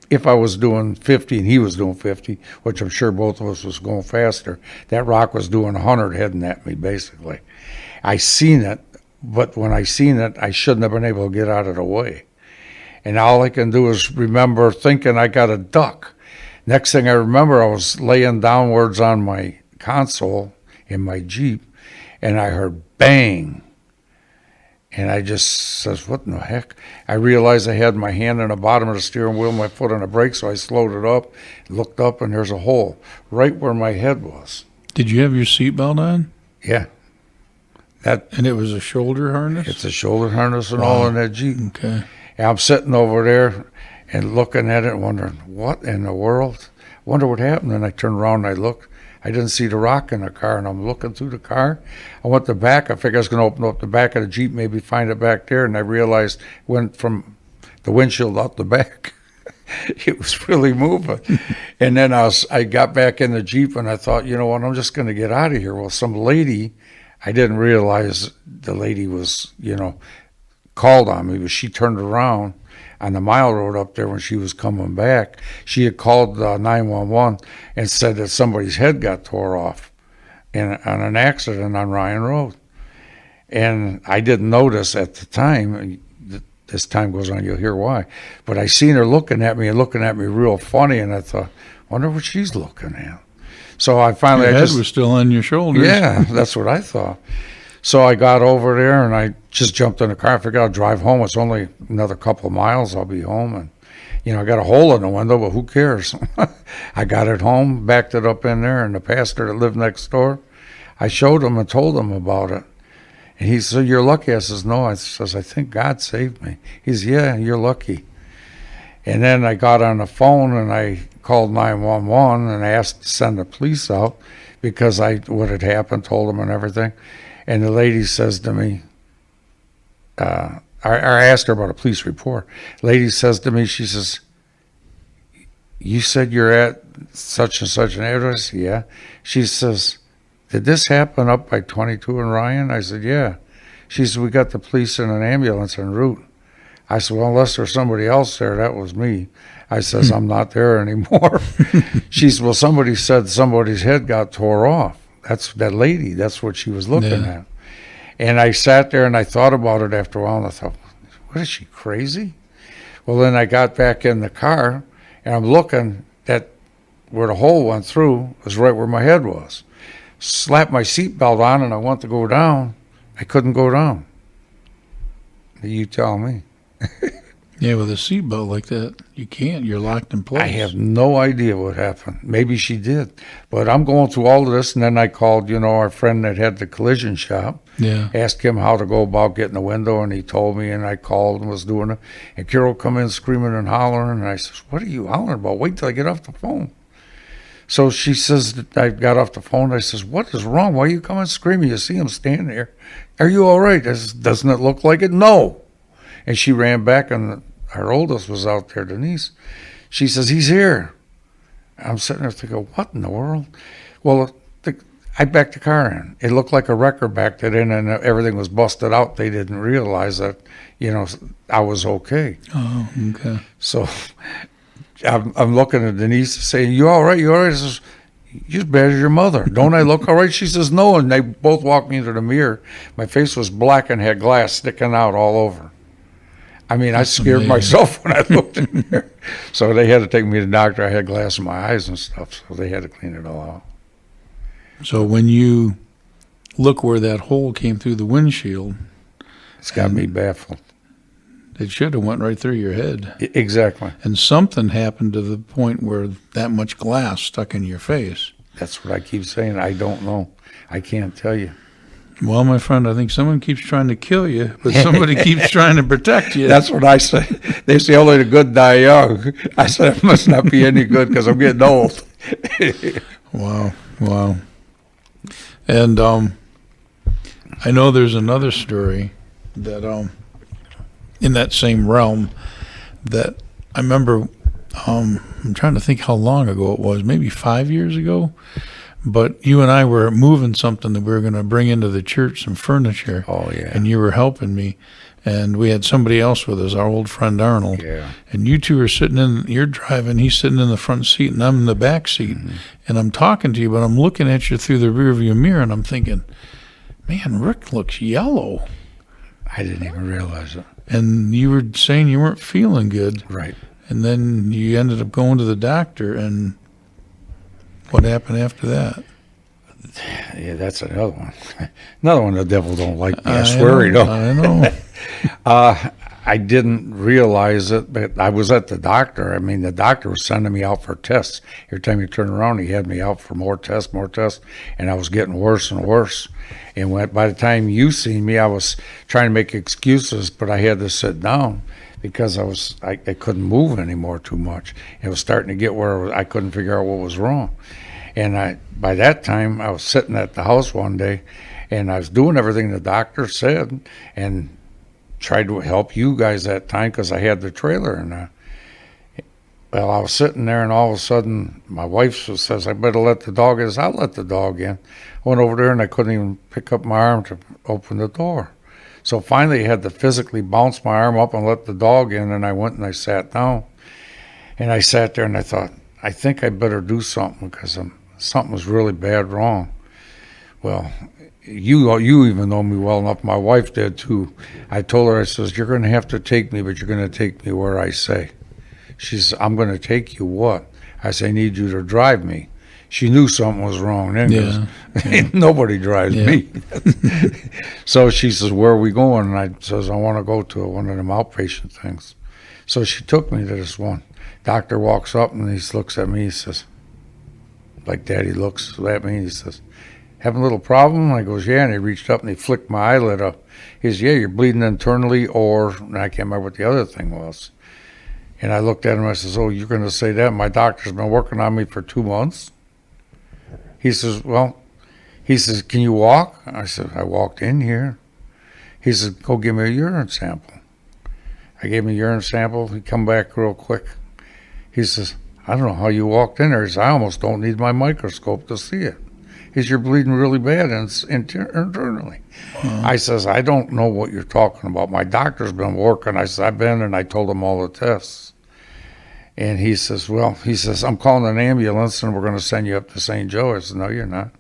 if I was doing 50 and he was doing 50, which I'm sure both of us was going faster, that rock was doing 100 heading at me, basically. I seen it, but when I seen it, I shouldn't have been able to get out of the way. And all I can do is remember thinking I got a duck. Next thing I remember, I was laying downwards on my console in my Jeep, and I heard bang. And I just says, what in the heck? I realized I had my hand on the bottom of the steering wheel, my foot on the brake, so I slowed it up, looked up, and there's a hole right where my head was. Did you have your seatbelt on? Yeah. And it was a shoulder harness? It's a shoulder harness and all in that Jeep. Okay. And I'm sitting over there and looking at it and wondering, what in the world? Wonder what happened. And I turned around and I looked. I didn't see the rock in the car, and I'm looking through the car. I went to the back. I figured I was going to open up the back of the Jeep, maybe find it back there, and I realized it went from the windshield out the back. It was really moving. And then I got back in the Jeep, and I thought, you know what, I'm just going to get out of here. Well, some lady, I didn't realize the lady was, called on me, but she turned around on the mile road up there when she was coming back. She had called 911 and said that somebody's head got tore off on an accident on Ryan Road. And I didn't notice at the time. As time goes on, you'll hear why. But I seen her looking at me real funny, and I thought, wonder what she's looking at. So I finally... Your head was still on your shoulders. Yeah, that's what I thought. So I got over there, and I just jumped in the car. I figured I'll drive home. It's only another couple of miles. I'll be home. And, I got a hole in the window, but who cares? I got it home, backed it up in there, and the pastor that lived next door, I showed him and told him about it. And he said, you're lucky. I says, no. I says, I think God saved me. He says, yeah, you're lucky. And then I got on the phone and I called 911 and asked to send the police out because what had happened, told them and everything. And the lady says to me, I asked her about a police report. Lady says to me, she says, you said you're at such and such an address? Yeah. She says, did this happen up by 22 and Ryan? I said, yeah. She said, we got the police in an ambulance en route. I said, well, unless there's somebody else there, that was me. I says, I'm not there anymore. She said, well, somebody said somebody's head got tore off. That's that lady. That's what she was looking at. And I sat there and I thought about it after a while, and I thought, what is she, crazy? Well, then I got back in the car, and I'm looking at where the hole went through was right where my head was. Slapped my seatbelt on, and I went to go down. I couldn't go down. You tell me. Yeah, with a seatbelt like that, you can't. You're locked in place. I have no idea what happened. Maybe she did. But I'm going through all of this, and then I called, our friend that had the collision shop. Yeah. Asked him how to go about getting the window, and he told me, and I called and was doing it. And Carol come in screaming and hollering, and I says, what are you hollering about? Wait till I get off the phone. So she says, I got off the phone. I says, what is wrong? Why are you coming screaming? You see him standing there. Are you all right? I says, doesn't it look like it? No. And she ran back, and our oldest was out there, Denise. She says, he's here. I'm sitting there thinking, what in the world? Well, I backed the car in. It looked like a wrecker backed it in, and everything was busted out. They didn't realize that, I was okay. Oh, okay. So I'm looking at Denise saying, you all right? You all right? I says, you're as bad as your mother. Don't I look all right? She says, no. And they both walked me into the mirror. My face was black and had glass sticking out all over. I mean, That's I scared amazing. myself when I looked in there. So they had to take me to the doctor. I had glass in my eyes and stuff, so they had to clean it all out. So when you look where that hole came through the windshield, It's got me baffled. it should have went right through your head. Exactly. And something happened to the point where that much glass stuck in your face. That's what I keep saying. I don't know. I can't tell you. Well, my friend, I think someone keeps trying to kill you, but somebody keeps trying to protect you. That's what I say. They say only the good die young. I said it must not be any good because I'm getting old. Wow. And I know there's another story that in that same realm that I remember. I'm trying to think how long ago it was, maybe 5 years ago. But you and I were moving something that we were going to bring into the church, some furniture. Oh, yeah. And you were helping me. And we had somebody else with us, our old friend Arnold. Yeah. And you two are you're driving, he's sitting in the front seat, and I'm in the back seat. Mm-hmm. And I'm talking to you, but I'm looking at you through the rearview mirror, and I'm thinking, man, Rick looks yellow. I didn't even realize it. And you were saying you weren't feeling good. Right. And then you ended up going to the doctor, and what happened after that? Yeah, that's another one. Another one the devil don't like me. I swear he don't. I know. I didn't realize it, but I was at the doctor. I mean, the doctor was sending me out for tests. Every time you turn around, he had me out for more tests, and I was getting worse and worse. And by the time you seen me, I was trying to make excuses, but I had to sit down because I couldn't move anymore too much. It was starting to get where I couldn't figure out what was wrong. And by that time, I was sitting at the house one day, and I was doing everything the doctor said, and tried to help you guys that time because I had the trailer. And well, I was sitting there, and all of a sudden, my wife says, "I better let the dog in." I'll let the dog in. I went over there, and I couldn't even pick up my arm to open the door. So finally, I had to physically bounce my arm up and let the dog in, and I went and I sat down. And I sat there, and I thought, I think I better do something because something was really bad wrong. Well, you even know me well enough. My wife did too. I told her, I says, "You're going to have to take me, but you're going to take me where I say." She says, "I'm going to take you what?" I say, "I need you to drive me." She knew something was wrong then, 'cause nobody drives me. So she says, "Where are we going?" And I says, "I want to go to one of them outpatient things." So she took me to this one. Doctor walks up and he looks at me. He says, like that, he looks at me and he says, "Having a little problem?" I goes, "Yeah." And he reached up and he flicked my eyelid up. He says, "Yeah, you're bleeding internally," and I can't remember what the other thing was. And I looked at him and I says, "Oh, you're going to say that? My doctor's been working on me for 2 months." He says, "Can you walk?" I said, "I walked in here." He says, "Go give me a urine sample." I gave him a urine sample. He come back real quick. He says, "I don't know how you walked in there." He says, "I almost don't need my microscope to see it." He says, "You're bleeding really bad internally." I says, "I don't know what you're talking about. My doctor's been working." I said, "I've been," and I told him all the tests. And he says, "I'm calling an ambulance and we're going to send you up to St. Joe." I said, "No, you're not."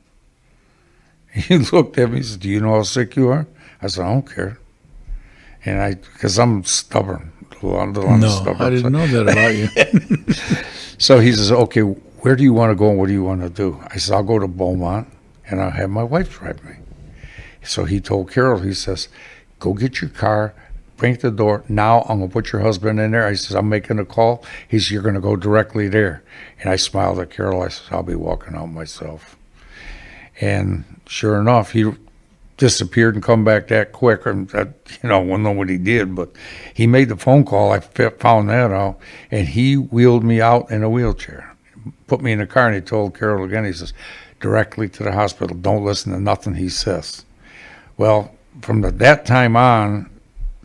He looked at me and said, "Do you know how sick you are?" I said, "I don't care." And because I'm stubborn. No, I didn't know that about you. So he says, "Okay, where do you want to go and what do you want to do?" I said, "I'll go to Beaumont and I'll have my wife drive me." So he told Carol, he says, "Go get your car, bring it to the door. Now I'm going to put your husband in there." I says, "I'm making a call." He says, "You're going to go directly there." And I smiled at Carol. I says, "I'll be walking out myself." And sure enough, he disappeared and come back that quick. And I wouldn't know what he did, but he made the phone call. I found that out. And he wheeled me out in a wheelchair, put me in the car, and he told Carol again, he says, "Directly to the hospital. Don't listen to nothing he says." Well, from that time on,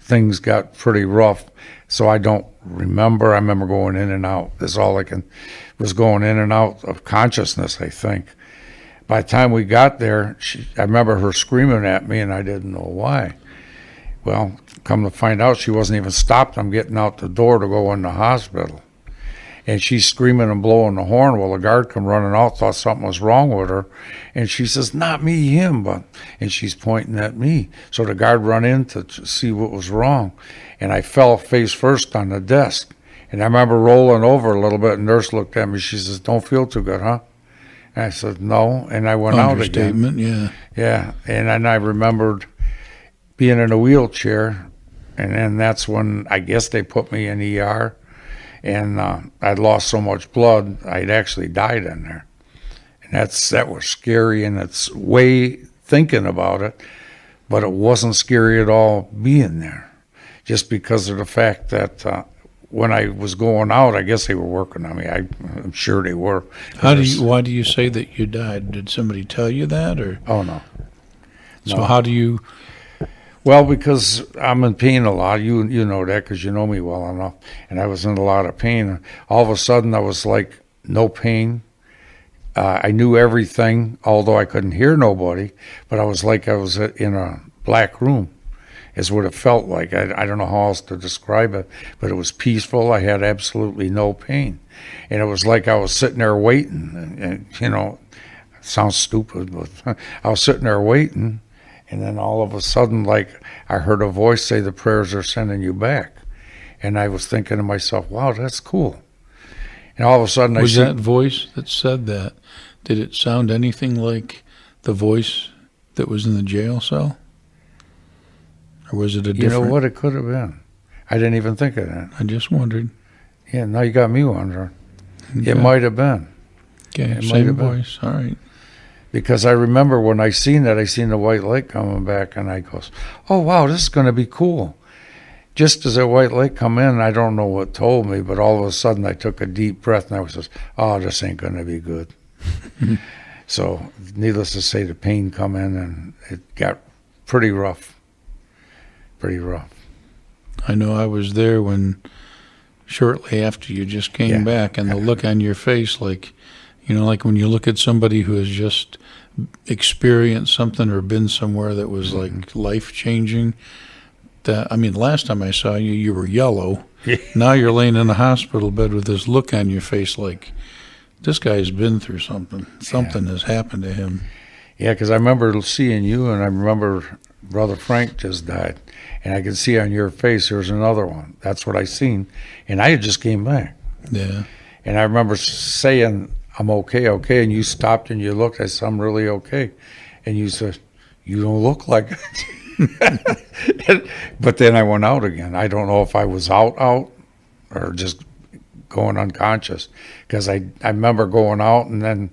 things got pretty rough, so I don't remember. I remember going in and out. That's all was going in and out of consciousness, I think. By the time we got there, I remember her screaming at me, and I didn't know why. Well, come to find out, she wasn't even stopped. I'm getting out the door to go in the hospital. And she's screaming and blowing the horn. Well, the guard come running out, thought something was wrong with her. And she says, "Not me, him." And she's pointing at me. So the guard run in to see what was wrong. And I fell face first on the desk. And I remember rolling over a little bit. And the nurse looked at me. She says, "Don't feel too good, huh?" And I said, "No." And I went out again. Understatement, yeah. Yeah. And then I remembered being in a wheelchair. And then that's when I guess they put me in ER. And I'd lost so much blood, I'd actually died in there. And that was scary, and it's way thinking about it, but it wasn't scary at all being there, just because of the fact that when I was going out, I guess they were working on me. I'm sure they were. Why do you say that you died? Did somebody tell you that, or? Oh, no. So how do you? Well, because I'm in pain a lot. You know that because you know me well enough. And I was in a lot of pain. All of a sudden, I was like, no pain. I knew everything, although I couldn't hear nobody. But I was like I was in a black room is what it felt like. I don't know how else to describe it. But it was peaceful. I had absolutely no pain. And it was like I was sitting there waiting. And it sounds stupid, but I was sitting there waiting. And then all of a sudden, like, I heard a voice say, "The prayers are sending you back." And I was thinking to myself, wow, that's cool. And all of a sudden, was that voice that said that, did it sound anything like the voice that was in the jail cell? Or was it a different? You know what? It could have been. I didn't even think of that. I just wondered. Yeah, now you got me wondering. Okay. It might have been. Okay, it might same have been. voice. All right. Because I remember when I seen that, I seen the White Lake coming back, and I goes, oh, wow, this is going to be cool. Just as that White Lake come in, I don't know what told me, but all of a sudden I took a deep breath, and I was just, oh, this ain't going to be good. So, needless to say, the pain come in, and it got pretty rough. Pretty rough. I know I was there when, shortly after you just came Yeah. back, and the look on your face, like, you know, like when you look at somebody who has just experienced something or been somewhere that was like life-changing. That, I mean, last time I saw you, you were yellow. Now you're laying in a hospital bed with this look on your face like, this guy's been through something. Something has happened to him. Yeah, because I remember seeing you, and I remember Brother Frank just died, and I could see on your face there's another one. That's what I seen, and I had just came back. Yeah. And I remember saying, I'm okay, and you stopped and you looked. I said, I'm really okay. And you said, you don't look like it. But then I went out again. I don't know if I was out, or just going unconscious. Because I remember going out, and then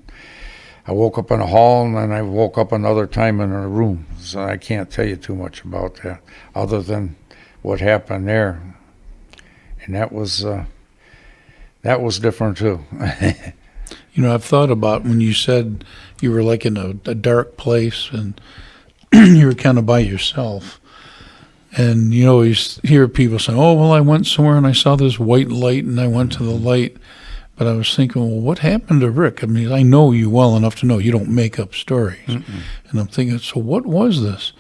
I woke up in a hall, and then I woke up another time in a room. So I can't tell you too much about that, other than what happened there. And that was different too. You know, I've thought about when you said you were like in a dark place and you were kind of by yourself. And you always hear people say, oh, well, I went somewhere and I saw this white light and I went to the light. But I was thinking, well, what happened to Rick? I mean, I know you well enough to know you don't make up stories. Mm-mm. And I'm thinking, so what was this?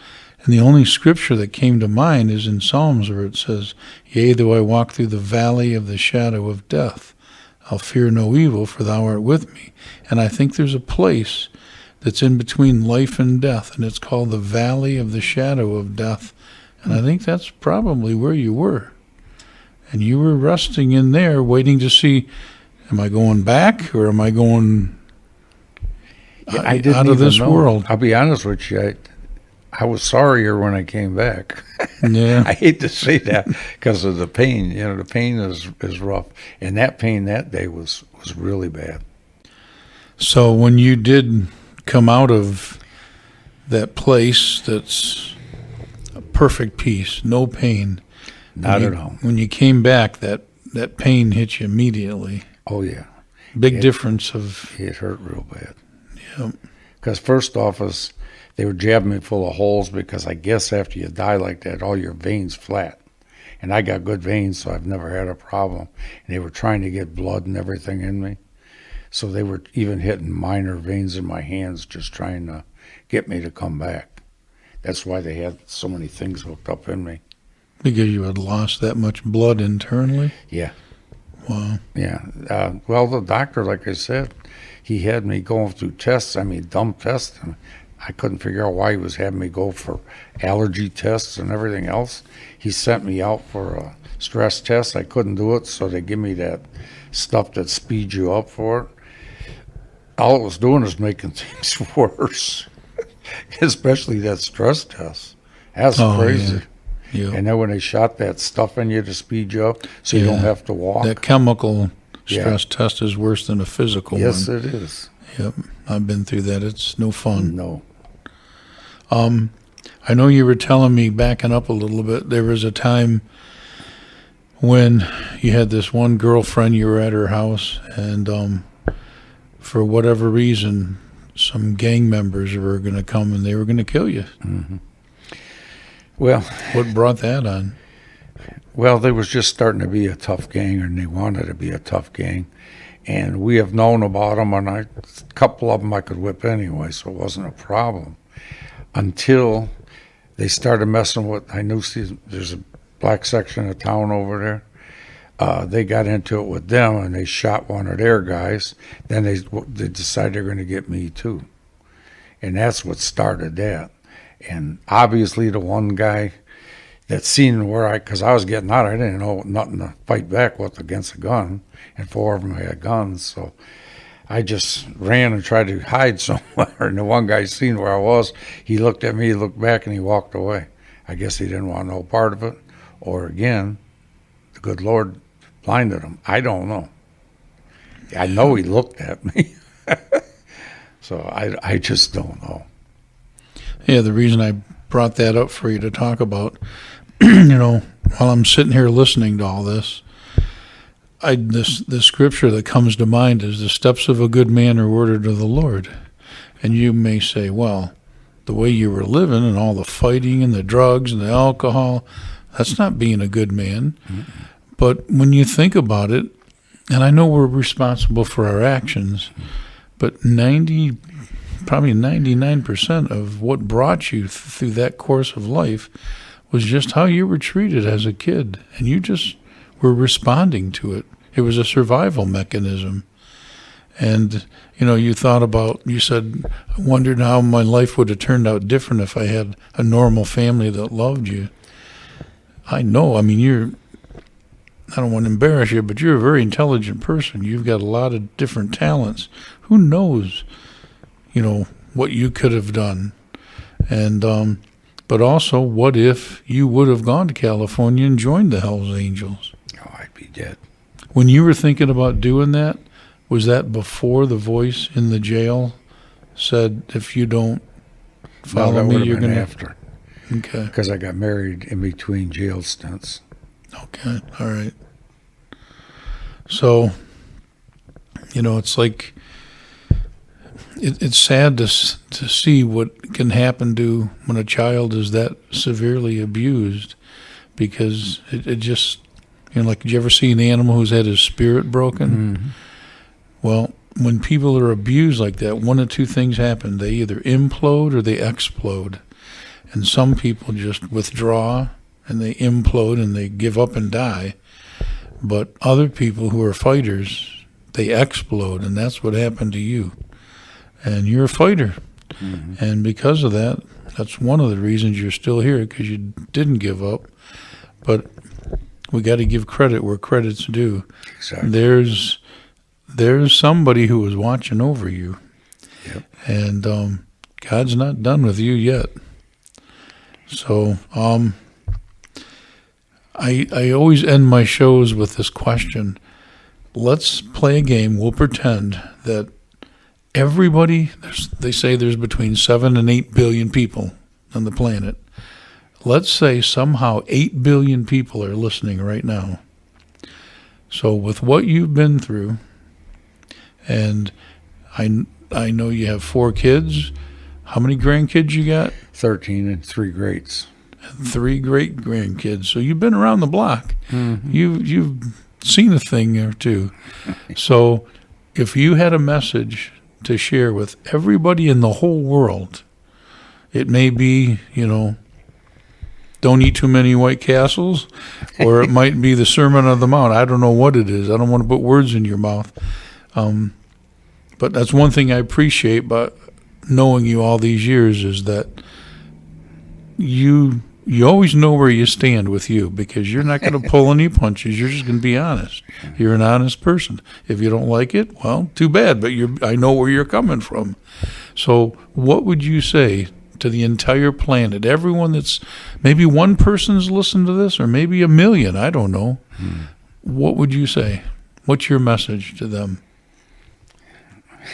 And the only scripture that came to mind is in Psalms where it says, yea, though I walk through the valley of the shadow of death, I'll fear no evil, for thou art with me. And I think there's a place that's in between life and death, and it's called the valley of the shadow of death. And I think that's probably where you were. And you were resting in there, waiting to see, am I going back or am I going I didn't out of even this know. world? I'll be honest with you. I was sorrier when I came back. Yeah. I hate to say that because of the pain. You know, the pain is rough, and that pain that day was really bad. So when you did come out of that place that's a perfect peace, no pain, Not when at you- all. When you came back, that pain hit you immediately. Oh yeah, Big It- difference of, it hurt real bad. Yep. Because first off, they were jabbing me full of holes because I guess after you die like that, all your veins flat. And I got good veins, so I've never had a problem. And they were trying to get blood and everything in me. So they were even hitting minor veins in my hands, just trying to get me to come back. That's why they had so many things hooked up in me. because you had lost that much blood internally. Yeah. Wow. Yeah. Well, the doctor, like I said, he had me going through tests. I mean, dumb tests. And I couldn't figure out why he was having me go for allergy tests and everything else. He sent me out for a stress test. I couldn't do it, so they give me that stuff that speeds you up for it. All it was doing was making things worse, especially that stress test. That's crazy. Yeah. And then when they shot that stuff in you to speed you up so you don't Yeah. have to walk. That chemical Yeah. stress test is worse than a physical Yes, one. it is. Yep. I've been through that. It's no fun. No. I know you were telling me, backing up a little bit, there was a time when you had this one girlfriend, you were at her house, and for whatever reason, some gang members were going to come and they were going to kill you. Well, What brought that on? they was just starting to be a tough gang, and they wanted to be a tough gang. And we have known about them, and a couple of them I could whip anyway, so it wasn't a problem. Until they started messing with, I knew there's a black section of town over there. They got into it with them, and they shot one of their guys. Then they decided they're going to get me too. And that's what started that. And obviously the one guy that seen where because I was getting out, I didn't know nothing to fight back with against a gun, and 4 of them had guns, so I just ran and tried to hide somewhere. And the one guy seen where I was, he looked at me, he looked back, and he walked away. I guess he didn't want no part of it, or again, the good Lord blinded him. I don't know. I know he looked at me. So I just don't know. Yeah, the reason I brought that up for you to talk about, while I'm sitting here listening to all this, the scripture that comes to mind is the steps of a good man are ordered of the Lord. And you may say, well, the way you were living and all the fighting and the drugs and the alcohol, that's not being a good man. Mm-hmm. But when you think about it, and I know we're responsible for our actions, but probably 99% of what brought you through that course of life was just how you were treated as a kid. And you just were responding to it. It was a survival mechanism. And, you said, I wondered how my life would have turned out different if I had a normal family that loved you. I know, I don't want to embarrass you, but you're a very intelligent person. You've got a lot of different talents. Who knows, what you could have done. And, but also, what if you would have gone to California and joined the Hells Angels? Oh, I'd be dead. When you were thinking about doing that, was that before the voice in the jail said, if you don't follow me, you're going to... after. Okay. Because I got married in between jail stints. Okay, all right. So, it's like... It's sad to see what can happen to when a child is that severely abused, because it just, like, did you ever see an animal who's had his spirit broken? Mm-hmm. Well, when people are abused like that, one of two things happen. They either implode or they explode. And some people just withdraw and they implode and they give up and die. But other people who are fighters, they explode, and that's what happened to you. And you're a fighter. Mm-hmm. And because of that, that's one of the reasons you're still here, because you didn't give up. But we got to give credit where credit's due. Exactly. There's somebody who is watching over you. Yep. And God's not done with you yet. So I always end my shows with this question. Let's play a game. We'll pretend that everybody, they say there's between 7 and 8 billion people on the planet. Let's say somehow 8 billion people are listening right now. So with what you've been through, and I know you have 4 kids. How many grandkids you got? 13 and 3 greats. 3 great grandkids. So you've been around the block. Mm-hmm. You've seen a thing or two. So if you had a message to share with everybody in the whole world, it may be, don't eat too many White Castles, or it might be the Sermon on the Mount. I don't know what it is. I don't want to put words in your mouth. But that's one thing I appreciate about knowing you all these years, is that you always know where you stand with you, because you're not going to pull any punches. You're just going to be honest. You're an honest person. If you don't like it, well, too bad, but I know where you're coming from. So what would you say to the entire planet, everyone that's, maybe one person's listened to this, or maybe 1 million, I don't know. What would you say? What's your message to them?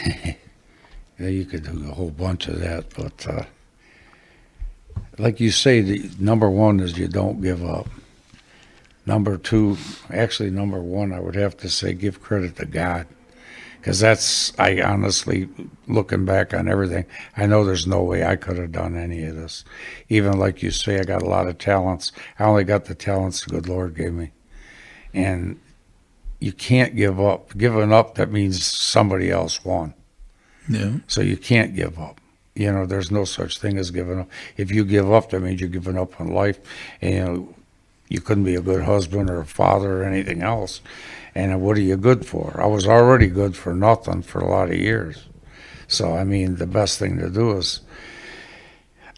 Yeah, you could do a whole bunch of that, but like you say, the number one is you don't give up. Number two, actually number one, I would have to say give credit to God, because I honestly, looking back on everything, I know there's no way I could have done any of this. Even like you say, I got a lot of talents. I only got the talents the good Lord gave me. And you can't give up. Giving up, that means somebody else won. Yeah. So you can't give up. There's no such thing as giving up. If you give up, that means you're giving up on life. And you couldn't be a good husband or a father or anything else. And what are you good for? I was already good for nothing for a lot of years. So, the best thing to do is,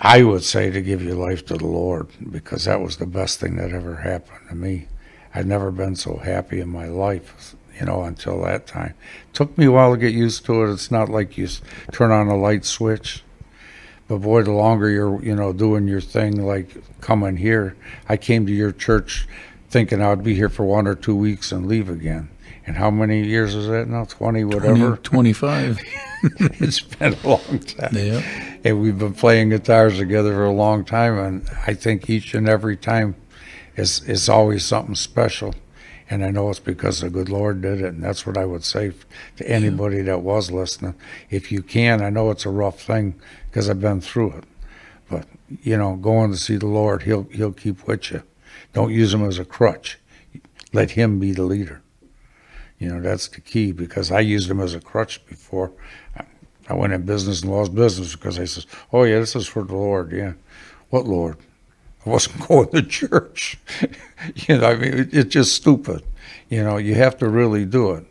I would say, to give your life to the Lord, because that was the best thing that ever happened to me. I'd never been so happy in my life, until that time. Took me a while to get used to it. It's not like you turn on a light switch. But boy, the longer you're, doing your thing, like coming here, I came to your church thinking I'd be here for 1 or 2 weeks and leave again. And how many years is that now? 20, whatever? 25. It's been a long time. Yeah. And we've been playing guitars together for a long time, and I think each and every time is always something special. And I know it's because the good Lord did it, and that's what I would say to anybody that was listening. If you can, I know it's a rough thing because I've been through it. But, going to see the Lord, he'll keep with you. Don't use him as a crutch. Let him be the leader. That's the key, because I used him as a crutch before. I went in business and lost business because I says, oh, yeah, this is for the Lord. Yeah. What Lord? I wasn't going to church. It's just stupid. You have to really do it.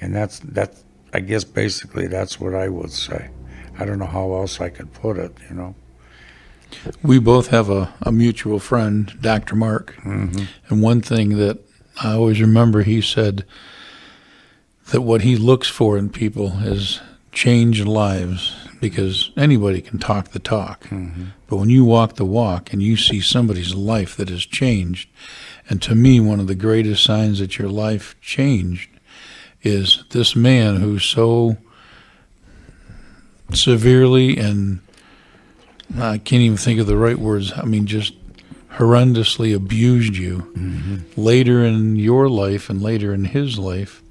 And that's I guess basically that's what I would say. I don't know how else I could put it, We both have a mutual friend, Dr. Mark. Mm-hmm. And one thing that I always remember, he said that what he looks for in people is changed lives, because anybody can talk the talk. Mm-hmm. But when you walk the walk and you see somebody's life that has changed, and to me, one of the greatest signs that your life changed is this man who so severely, and I can't even think of the right words, just horrendously abused you. Mm-hmm. Later in your life and later in his life,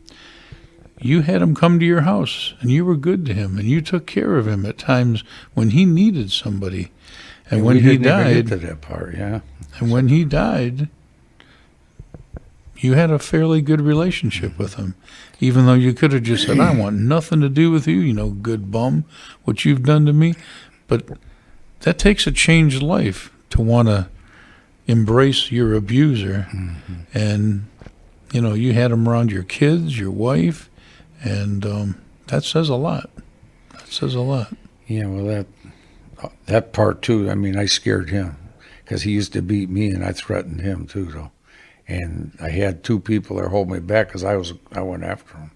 you had him come to your house, and you were good to him, and you took care of him at times when he needed somebody. And when he died, even get to that part, yeah. And when he died, you had a fairly good relationship with him, even though you could have just said, I want nothing to do with you, good bum, what you've done to me. But that takes a changed life to want to embrace your abuser. Mm-hmm. And, you had him around your kids, your wife, and that says a lot. That says a lot. Yeah, well, that part too, I scared him because he used to beat me, and I threatened him too, though. And I had 2 people that hold me back because I went after him.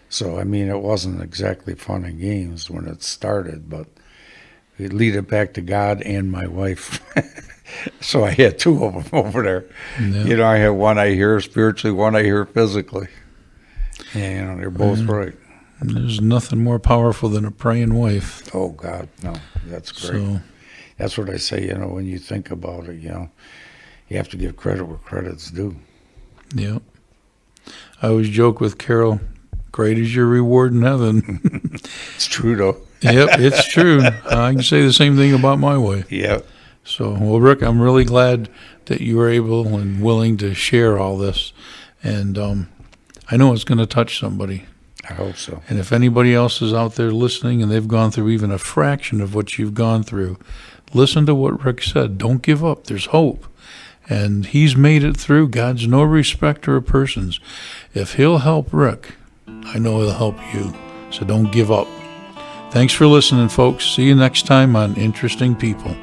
So, it wasn't exactly fun and games when it started, but it lead it back to God and my wife. So I had 2 of them over there. Yeah. I had one I hear spiritually, one I hear physically. And they're both right. There's nothing more powerful than a praying wife. Oh, God, no. That's great. So, that's what I say, when you think about it, you have to give credit where credit's due. Yeah. I always joke with Carol, great is your reward in heaven. It's true, though. Yep, it's true. I can say the same thing about my wife. Yep. So, well, Rick, I'm really glad that you were able and willing to share all this. And I know it's going to touch somebody. I hope so. And if anybody else is out there listening and they've gone through even a fraction of what you've gone through, listen to what Rick said. Don't give up. There's hope. And he's made it through. God's no respecter of persons. If he'll help Rick, I know he'll help you. So don't give up. Thanks for listening, folks. See you next time on Interesting People.